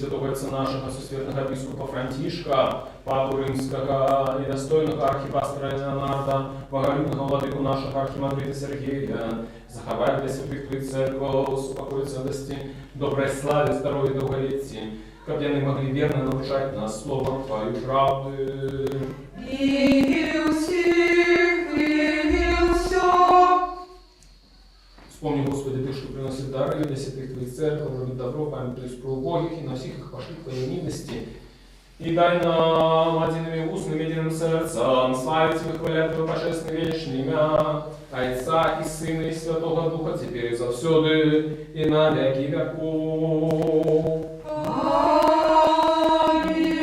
святого отца нашего, сусветного епископа Франтишка, папу римского и достойного архипастора Леонарда, боголюбного владыку нашего архимандрита Сергея, заховай для святых твоих церквей, успокой целости, доброй славе, здоровья, долголетия, как они могли верно научать нас словом Твою правды. Вспомни, Господи, Ты, что приносит дары для святых Твоих церквей, вроде добро, память про убогих, и на всех их пошли Твоей милости. И дай нам одними устными, единым сердцем славить и выхвалять Твое божественное вечное имя, Отца и Сына и Святого Духа, теперь и завсюду, и на веки веков. Аминь.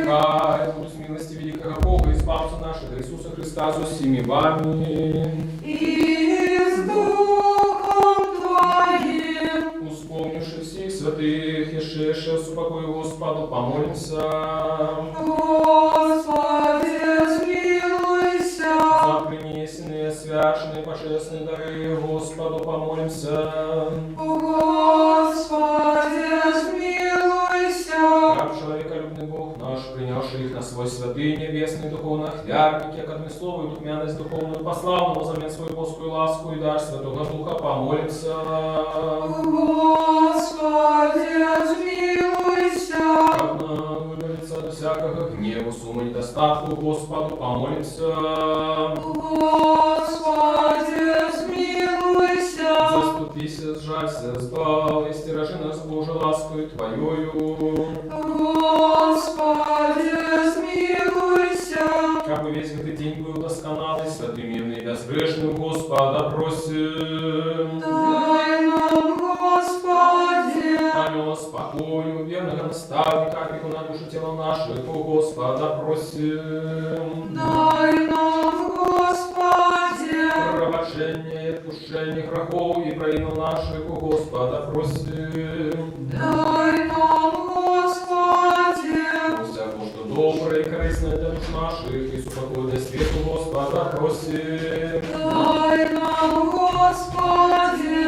Пускай будут с милости великого Бога, избавца нашего Иисуса Христа, со всеми вами. И с Духом Твоим. Вспомнивши всех святых, ешеше с упокою Господу, помолимся. Господи, смилуйся. За принесенные, священные, божественные дары Господу, помолимся. Господи, смилуйся. Как человеколюбный Бог наш, принявший их на свой святый небесный духовный хляб, как одно слово и духмяность духовную, послал нам взамен свою Божскую ласку и дар Святого Духа, помолимся. Господи, смилуйся. Как нам выбавиться от всякого гнева, сумма, недостатку, Господу, помолимся. Господи, смилуйся. Заступися, сжалься, сбав, и стиражи нас Божию ласкою Твоею. Господи, смилуйся. Как бы весь этот день был досконалый, святым, мирный и безгрешным, Господа просим. Дай нам, Господи. Аминь, спокою, верного наставника, опеку на душу тела нашего, Господа просим. Дай нам, Господи. Пробачение и отпущение грехов и провинов наших, Господа просим. Дай нам, Господи. Всяко, что доброе и корыстное для душ наших, и супокой для свету, Господа просим. Дай нам, Господи.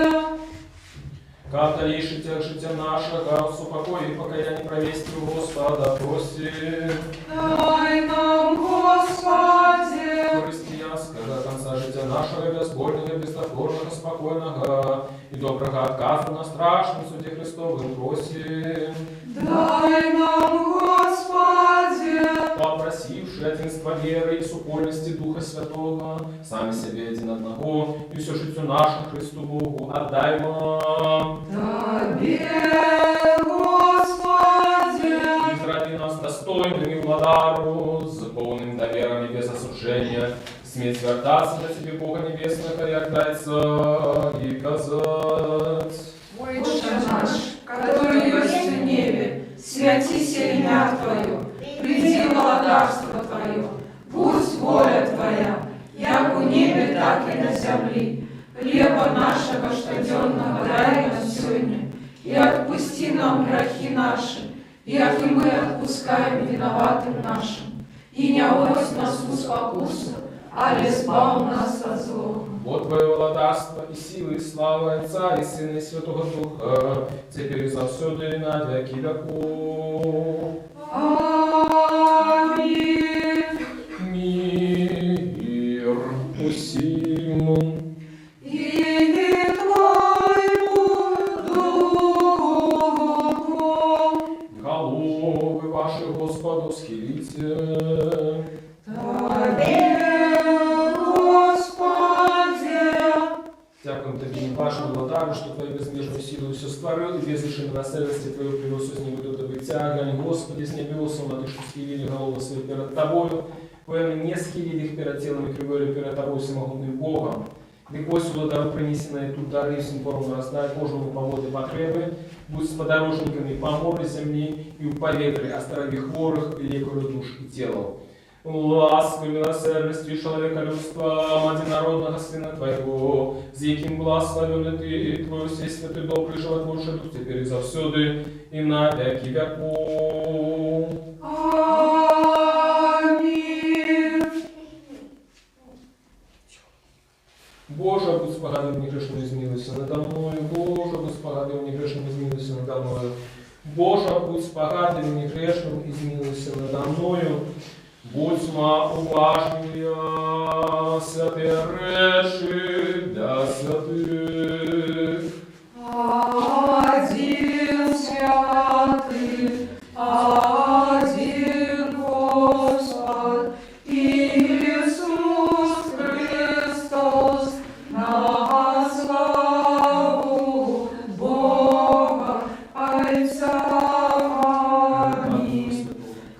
Как дальше тех життя нашего, супокой и покаяние провести у Господа просим. Дай нам, Господи. Християнского конца життя нашего, безбольного, бездоторного, спокойного и доброго отказу на страшном суде Христовым просим. Дай нам, Господи. Попросивши единства веры и супольности Духа Святого, сами себе один одного, и все житию наше Христу Богу отдаймо. Тебе, Господи. Изради нас достойными владару, с полным довером и без осуждения, смей свертаться для Тебе, Бога Небесного, и отдаться и казать. Отче наш, который есть в небе, святися имя Твое, приди владарство Твое, пусть воля Твоя, як у небе, так и на земле. Хлеба нашего штоденного дай нам сегодня, и отпусти нам грехи наши, як и мы отпускаем виноватым нашим. И не вводь нас в спокусу, але избав нас от злого. Вот Твое владарство и силы, и слава Отца и Сына и Святого Духа, теперь и завсюду и на веки веков. Аминь. Мир усим. И Твоему Духу. Головы ваши Господу схилите. Тебе, Господи. Дякуем Тобі, вашому владару, що Твою безмежну силу все створил, и без лишней милосердности Твою привез из него до добытия. Гань, Господи, с небесом, а Ты, что схилили головы свои перед Тобою, поэм не схилили их перед телом и кривили перед Тобой всемогутным Богом. Ты Господу дару принесенные тут дары, всем поровну раздай кожному поводы потребы, будь с подорожниками по морю земли и у поветри, оздорови хворых и лекарю душ и тела. Ласку и милосердностью человеколюбства, одинородного Сына Твоего, за яким благословен Ты, и Твой всей святый добрый животворчий Дух, теперь и завсюду, и на веки веков. Аминь. Боже, будь спогадлив, не грешно измилуйся надо мною, Боже, будь спогадлив, не грешно измилуйся надо мною. Боже, будь спогадливым и грешным, измилуйся надо мною. Будьмо уважнее, святые речи для святых. Один святый, один Господь, Иисус Христос, на славу Бога Отца. Аминь.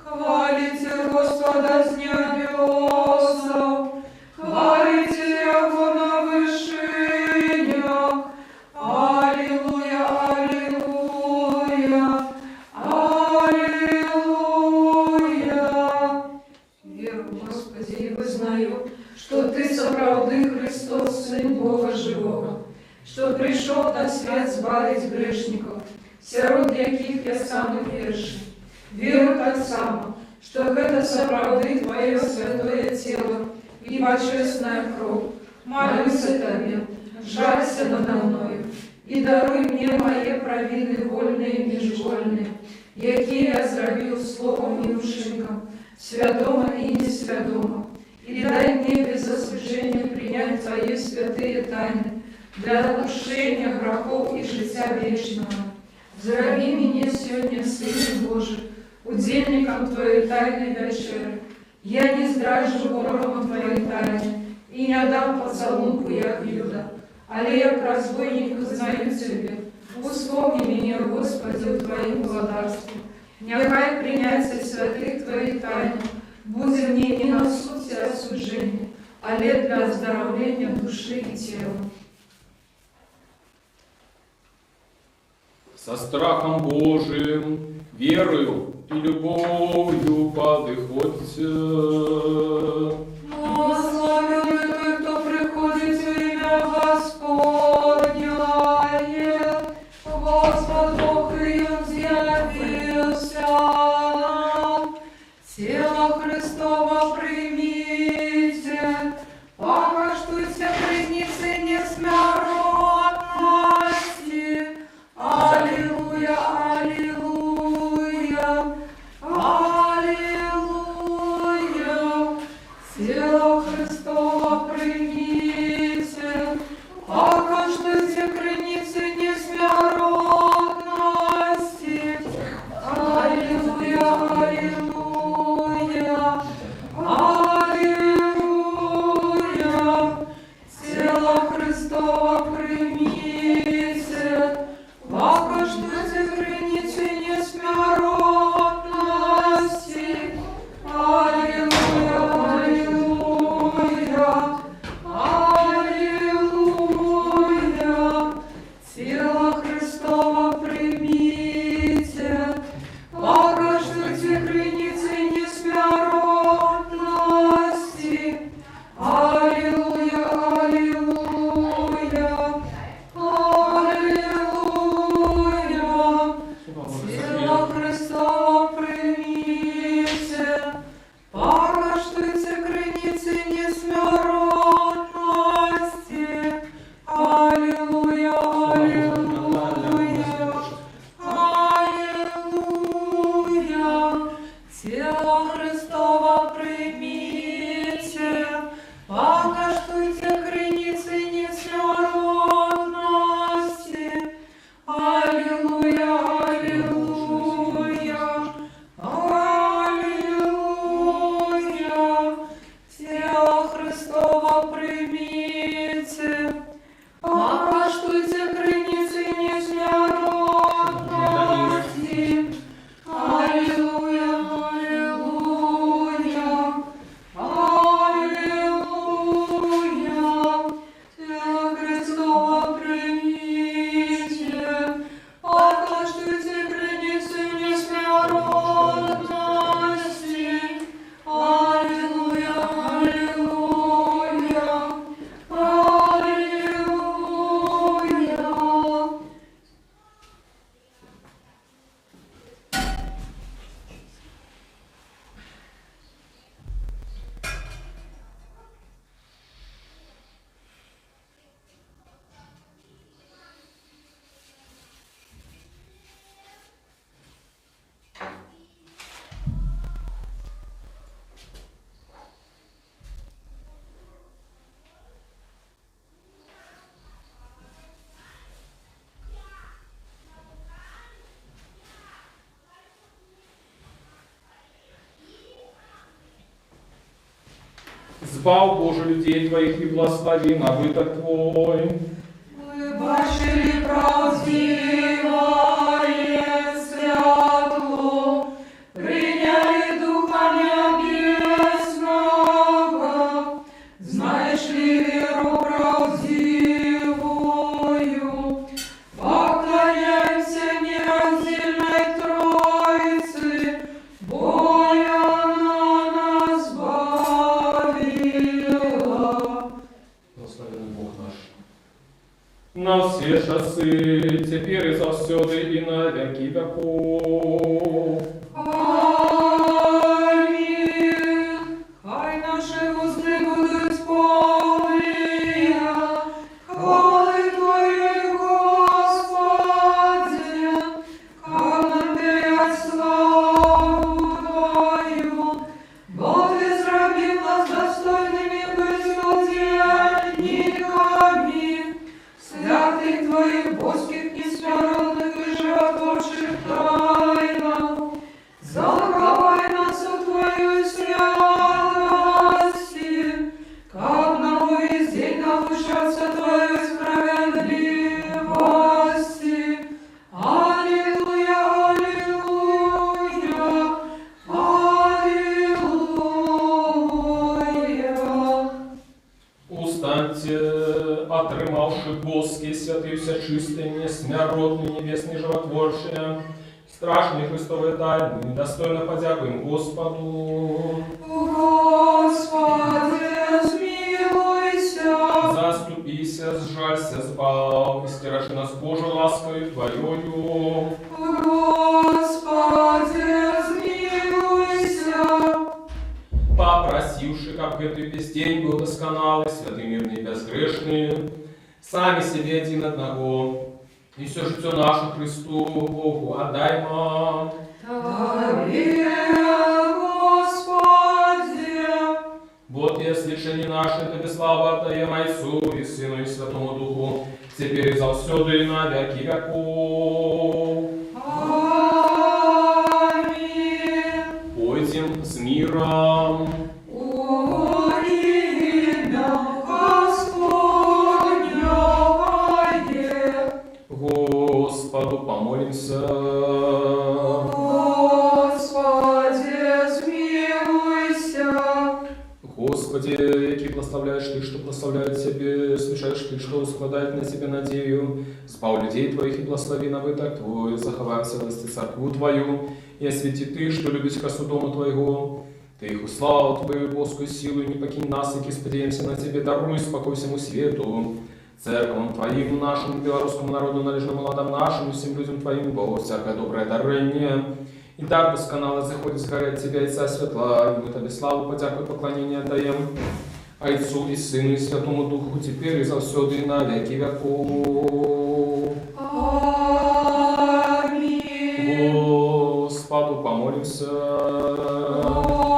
Хвалите Господа с небесов, хвалите Его на вышинях. Аллилуйя, аллилуйя, аллилуйя. Веру, Господи, и вызнаю, что Ты соправды Христос, Сын Бога Живого, что пришел на свет збавить грешников, сирот яких я самый перший. Веру так само, что это соправды Твое святое тело и божественная кровь. Молюсь о Тебе, жалься надо мною, и даруй мне мои провины вольные и межвольные, які я зробив словом и вчинком, свядомо и несвядомо. И дай мне без осуждения принять Твои святые тайны для душения грехов и життя вечного. Зроби меня сегодня, Сыне Божий, удельником Твоей тайной вечери. Я не здражу ворогом Твоей тайны и не отдам поцелунку, як Юда, але як разбойник узнаю Тебе. Вспомни меня, Господи, в Твоим благодарстве. Нехай принятие святых Твоих тайн будет мне не на суд и осуждение, але для оздоровления души и тела. Со страхом Божиим, верою и любовью подыходьте. Благословенный Ты, кто приходит в имя Господне. Господь Бог и Он явился нам. Тело Христово примите, покаштуйте призницы несмертности. Аллилуйя, аллилуйя, аллилуйя. Збав, Боже, людей Твоих и благослови набыток Твой. Вы бачили правдивое святло, приняли Духа Небесного, знаешь ли веру правдивую, поклоняемся нераздельной Троице, Бога нас избавила. Благословенный Бог наш. На все часы, теперь и завсёды, и на веки веков. Аминь. Хай наши узы будут полны хвалы Твоей, Господи, как нам передать славу Твою, бо Ты зробил нас достойными быть мудельниками, святых Твоих боских, несмиренных и животворчих тайнах. Заховай нас у Твоей святости, как нам весь день научаться Твоей справедливости. Аллилуйя, аллилуйя, аллилуйя. Устаньте, отрымавши боски, святые всечистые, несмиротные, небесные, животворшие, страшные Христовые тайны, достойно подякуем Господу. Господи, смилуйся. Заступися, сжалься, збав, и стираши нас Божию ласкою Твоею. Господи, смилуйся. Попросивши, как этот весь день был досконалый, святый, мирный и безгрешный, сами себе один одного, и все житё наше Христу, Богу, отдай нам. Тебе, Господи. Вот если не наши, Тебе слава отдаем Отцу и Сыну и Святому Духу, теперь и завсёды и на веки веков. Аминь. Пойдем с миром. О, имя Господнее. Господу помолимся. Господи, смилуйся. Господи, який благословляешь Ты, что прославляет Тебе, слышаешь Ты, что складает на Тебе надею. Спав людей Твоих и благослови набыток Твой, заховай в целости церкву Твою, и освети Ты, что любишь красу дома Твоего. Ты их услал Твою Божскую силу, и не покинь нас, и сподеемся на Тебе, даруй спокой всему свету. Церквам Твоим, нашему белорусскому народу, належному ладам нашим, и всем людям Твоим, Богу, всякое доброе дарение. И так досконало заходит сгорать Тебя, Отца Светла, и мы Тебе славу, подяку и поклонение отдаем. Отцу и Сыну и Святому Духу, теперь и завсёды и на веки веков. Аминь. Господу помолимся.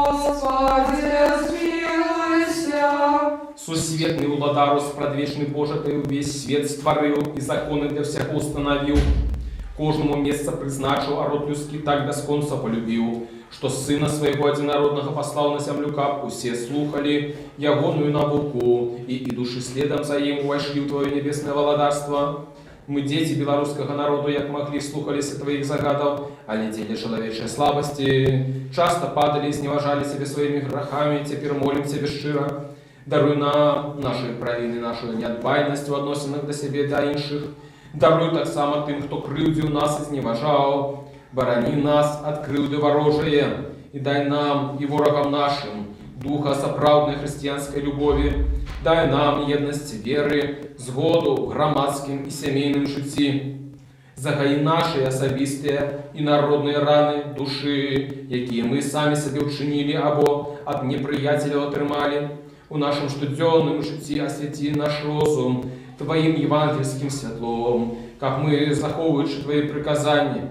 Господи, смилуйся. Сусветный Уладарус, предвечный Боже, Ты весь свет створил и законы для всех установил. Кожному место призначил, а род людский так досконца полюбил, что Сына Своего Одинородного послал на землю капку, все слухали ягоную науку, и души следом за Ему вошли в Твое небесное владарство. Мы, дети белорусского народу, як могли, слухались Твоих загадов, а не деле человечей слабости. Часто падали и изневажали Тебе своими грехами, теперь молим Тебе щиро. Даруй нам наши провины, нашу неотбайность в относинах до себе, до інших. Даруй так само тим, хто кривдив нас і зневажав. Борони нас от кривди ворожої, і дай нам і ворогам нашим духа соправдной христианской любови. Дай нам єдність віри, згоду в громадським і сімейним житті. Загаї наші особисті і народні рани душі, які ми самі собі вчинили або від неприятеля отримали. У нашем штоденном житті освяти наш розум Твоим евангельским светлом, как мы, заховываючи Твои приказания,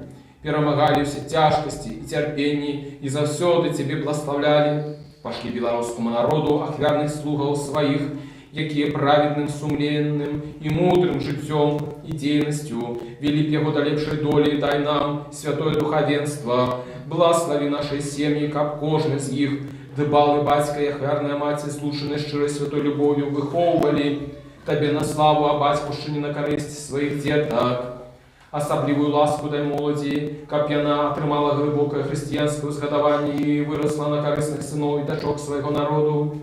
перемагали все тяжкости и терпения и завсёды Тебе благословляли. Пошли белорусскому народу охвярных слугов своих, якие праведным, сумленным и мудрым життем и деятельностью вели б его до лепшей доли, дай нам святое духовенство, благослови наши семьи, как кожный из них дбали батька і ахвярная маці, злучені щирою святою любов'ю, виховували Тебе на славу, а батьківщині на користь своїх діток. Особливую ласку дай молоді, каб яна отримала глибоке християнське згадування і виросла на корисних синов і дочок свого народу.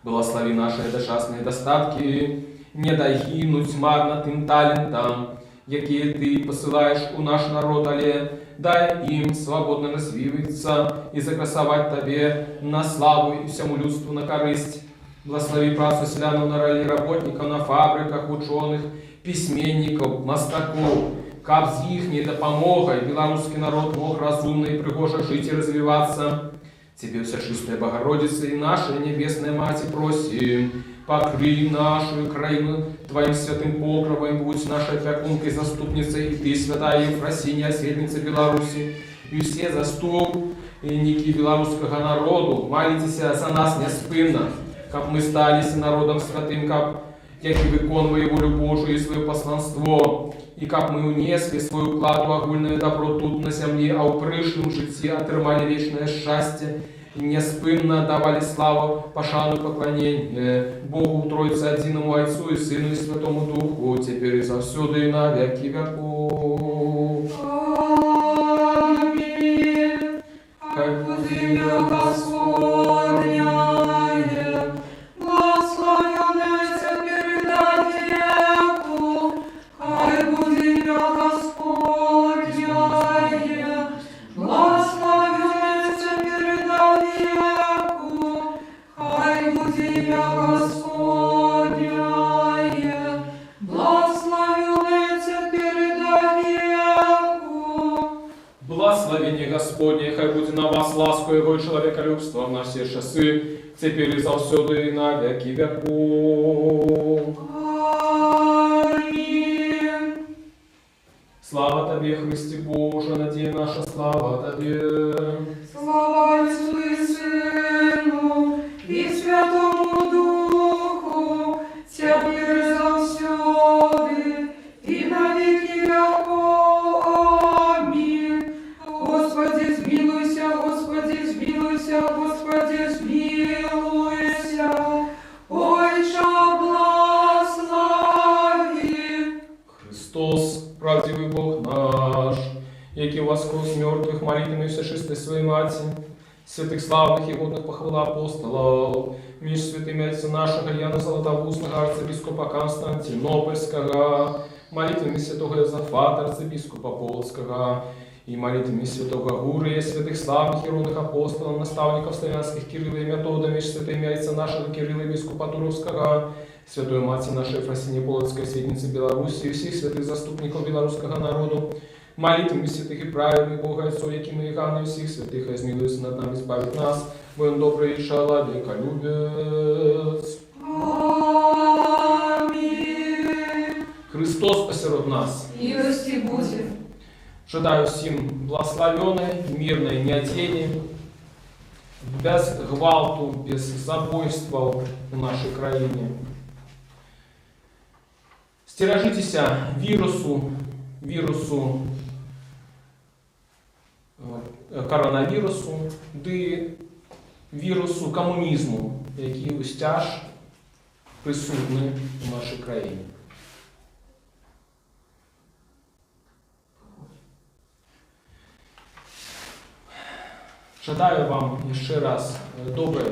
Благослови наші дошасні достатки, не дай гинуть марно тим талентам, які Ти посилаєш у наш народ, але дай їм свободно розвиватися і закрасувати Тебе на славу і всьому людству на користь. Благослови працу селянов на ролі работников на фабриках, ученых, письменников, мастаков, каб з їхньою допомогою белорусский народ мог разумно и пригоже жить и развиваться. Тебе, вся чистая Богородица и наша Небесная Мать, просим, покрый нашу краину Твоим святым покровом, будь нашей опекункой, заступницей, и Ты, святая Ефросинья, осветница Беларуси, и все заступники белорусского народу, молитесь за нас неспинно, как мы стали народом святым, как які виконує волю Божию і своє посланство, і як ми унесли свою вкладу огульне добро тут на землі, а у пришлом житті отримали вічне щастя, і неспинно давали славу, пошану, поклонение Богу, Троице, Одиному Отцу и Сыну и Святому Духу, теперь и завсюду и на веки веков. Аминь. Как будет имя Господня, благословенное теперь и до веку. Хай будет имя Господня, благословенное теперь и до веку. Хай будет имя Господня, благословенное теперь и до веку. Благословение Господне, хай будет на вас ласку Его и человеколюбство на все часы, теперь и завсюду и на веки веков. Аминь. Слава Тебе, Христе Боже, надея наша, слава Тебе. Слава Отцу и Сыну и Святому Духу, теперь завсёды и на веки веков. Аминь. Господи, смилуйся, Господи, смилуйся, Господи, смилуйся. Отче, благослови. Христос, правдивый Бог наш, який воскрес мертвых молитвами всечистой своей Мати, святых славных и годных похвала апостолов, меж святыми отца нашего Яна Златоустного, арцебископа Константинопольского, молитвами святого Иозафата, арцебископа Полоцкого, и молитвами святого Гурия, святых славных и родных апостолов, наставников славянских Кирилла и Метода, меж святыми отца нашего Кирилла, епископа Туровского, святой Мати нашей Ефросиньи Полоцкой, светницы Беларуси, и всех святых заступников белорусского народу, молитвами святых и праведных Бога Отцов, яким и Иоанна, и всех святых, измилуйся над нами, избавит нас, будем добрый и человеколюбец. Аминь. Христос посеред нас. Милости будет. Желаю всем благословенной, мирной недели, без гвалту, без забойства в нашей краине. Стережитесь вирусу, коронавірусу, ды вірусу комунізму, який ось тяж присутні в нашій країні. Жадаю вам ще раз доброї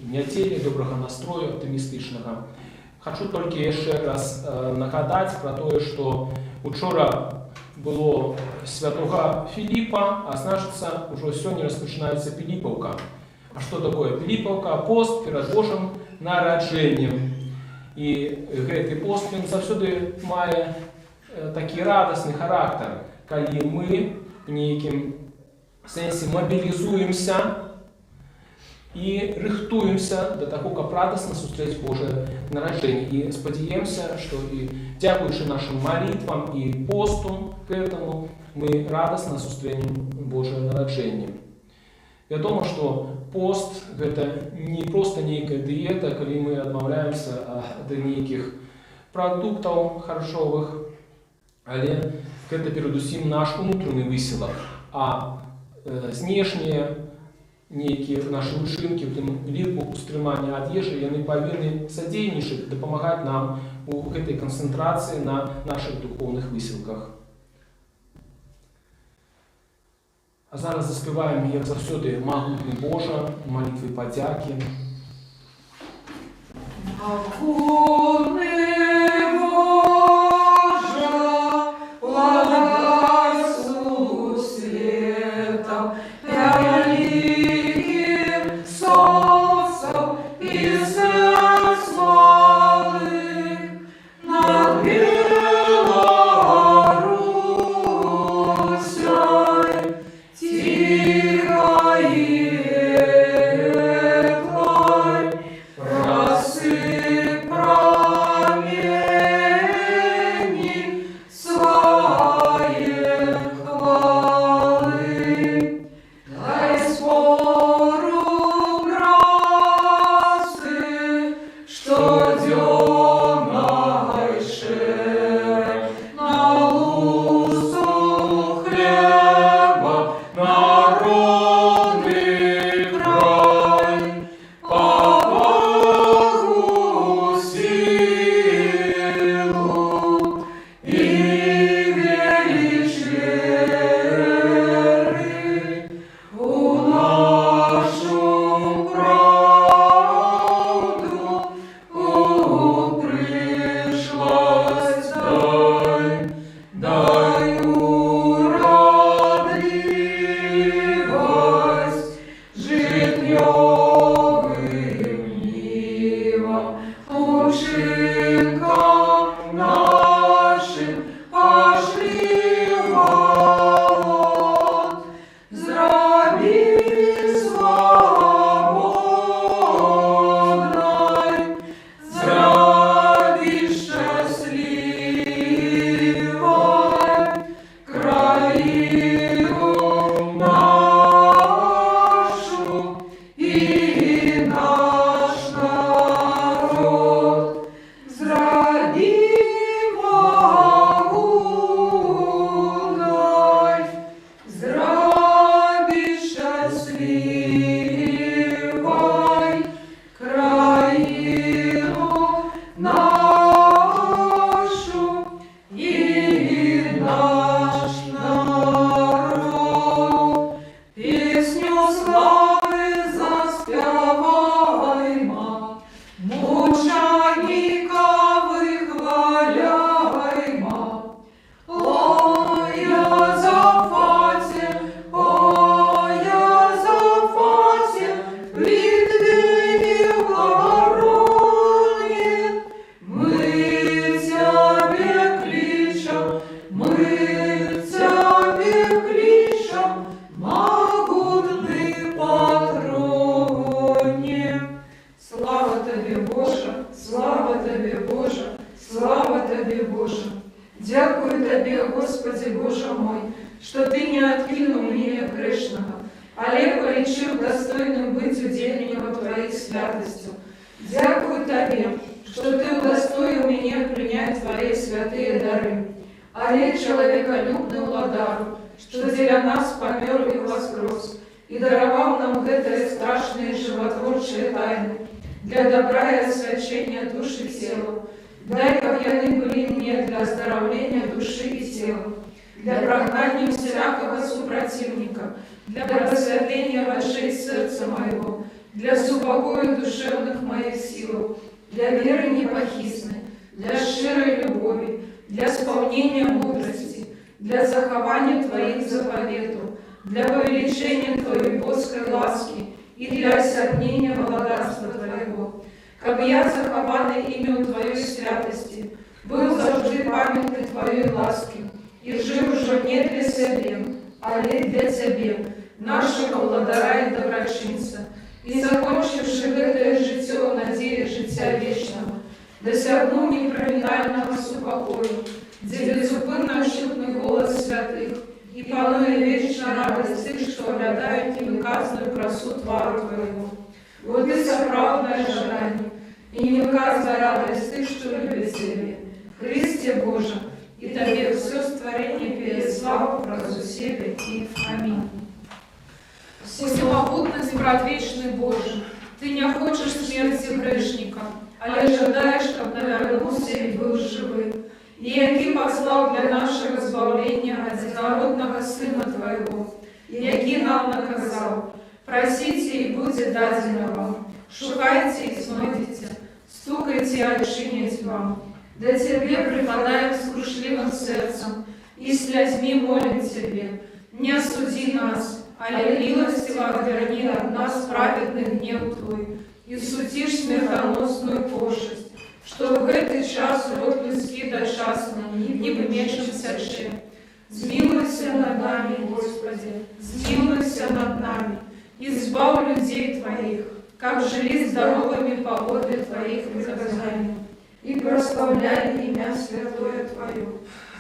неділі, доброго настрою, оптимістичного. Хочу тільки ще раз нагадати про те, що вчора було святого Філіпа, а значиться, вже сьогодні розпочинається Пилиповка. А що таке Пилиповка? Пост перед Божим народженням. І цей пост, він завжди має такий радісний характер, коли ми в неким сенсі мобілізуємося і рихтуємося до того, як радісно зустріти Боже народження. І сподіваємося, що і дякуючи нашим молитвам і посту к этому, ми радісно зустрінемо Боже народження. Відомо, що пост – це не просто некая дієта, коли ми відмовляємося від ніяких продуктів харчових, але це передусім наш внутрішній висілок, а знешнее нейкія нашы вышынкі ў тым ліку ўстрымання адзежы, яны павінны садзейнічаць, дапамагаць нам у гэтай канцэнтрацыі на нашых духоўных высілках. А зараз заспяваем, як заўсёды, магутны Божа, малітвы падзякі. Магутны Божа, благослови светом, великим солнцем и славы над Белорусью, тихой ветлой, рассып промени своей хвалы. Дай спору красы, что дёмной шеи на лузу хлеба народный край, по Богу силу и величие у нашу правду пришлось дай уродливость житьёвым нивам, учинкам нашим пошли вон, зраби свободной, зраби счастливой, краину нашу и наш народ. Зраби могутной, зраби счастливой, краину нашу и наш народ. Песню славы заспеваймо, мучеников выхваляймо. О Иозафате, битве благородной, мы тебе кличем, могутный патроне. Слава Тебе, Боже, слава Тебе, Боже, слава Тебе, Боже. Дякую Тебе, Господи, Боже мой, что Ты не откинул меня грешного, але полечил достойным быть удельником Твоей святостью. Дякую Тебе, что Ты удостоил меня принять Твои святые дары, але человеколюбную владару, что для нас помер и воскрес, и даровал нам гэтые страшные животворчие тайны для добра и освящения души и тела. Дай, как яны были мне для оздоровления души и тела, для прогнания всякого супротивника, для просветления вошей сердца моего, для супокою душевных моих сил, для веры непохисной, для широй любови, для исполнения мудрости, для захования Твоих заповедов, для повеличения Твоей боской ласки и для осяднения владарства Твоего. Как я захованный имя Твоей святости, был завжди памятный Твоей ласки, и жив уже не для себе, але для Тебе, нашего владара и доброчинца, и закончивши гэтое житье в надее життя вечного, досягну непроминального супокою, где безупынно чутный голос святых, и панує вечна радость тих, що оглядають невиказную красу твару Твоего. Вот и соправдное желание, и невыказная радость тих, что любят Тебе. Христе Боже, и Тебе все створение перед славу, разу себе и аминь. Всемогутный предвечный Боже, Ты не хочешь смерти грешника, але жадаешь, чтоб навернулся и был живым. И який послал для нашего избавления одинородного Сына Твоего, який нам наказал: просите, и будет дадено вам, шукайте и знойдете, стукайте, и отчинить вам. Да Тебе припадаем с крушливым сердцем, и слезьми молим Тебе: не осуди нас, але милостиво отверни от нас праведный гнев Твой, и судишь смертоносную пошесть, что в этот час род людский дочасный не помечемся чем. Змилуйся над нами, Господи, змилуйся над нами, избавь людей Твоих, как жили здоровыми по воле Твоих приказаний, и прославляй имя святое Твое.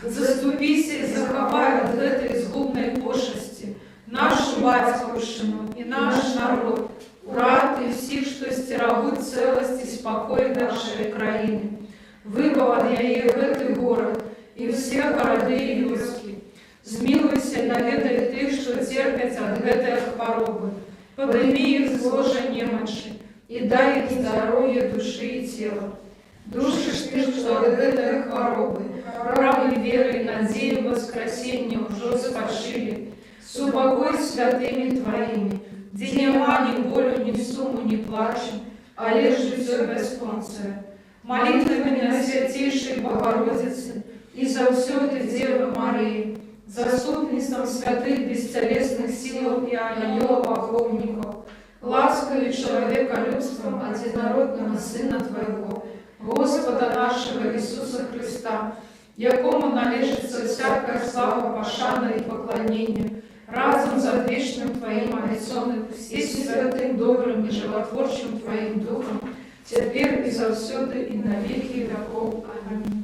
Заступись и заховай от этой згубной пошести нашу батьківщину и наш народ, урад и всех, что стерегут целость и спокой нашей краины. Выбав от яе этот город и все города людские. Змилуйся, наведай тых, что терпят от этой хворобы. Подними их с ложа немощи и дай им здоровье души и тела. Души ты, что от этой хворобы, правой верой, надеей воскресения уже спочили. Супокой святыми Твоими, где нема ни болю, ни суму, ни плачем, а лишь все беспомощное. Молитвами на святейшей Богородицы и за все ты, Девы Марии, заступництвом святых бестелесных сил и ангелов-охотников, ласковый человеколюбством одинородного Сына Твоего, Господа нашего Иисуса Христа, якому належится всякая слава, пошана и поклонение, разом за вечным Твоим Отцом и святым, добрым и животворчим Твоим Духом, теперь и завсюду и на веки веков. Аминь.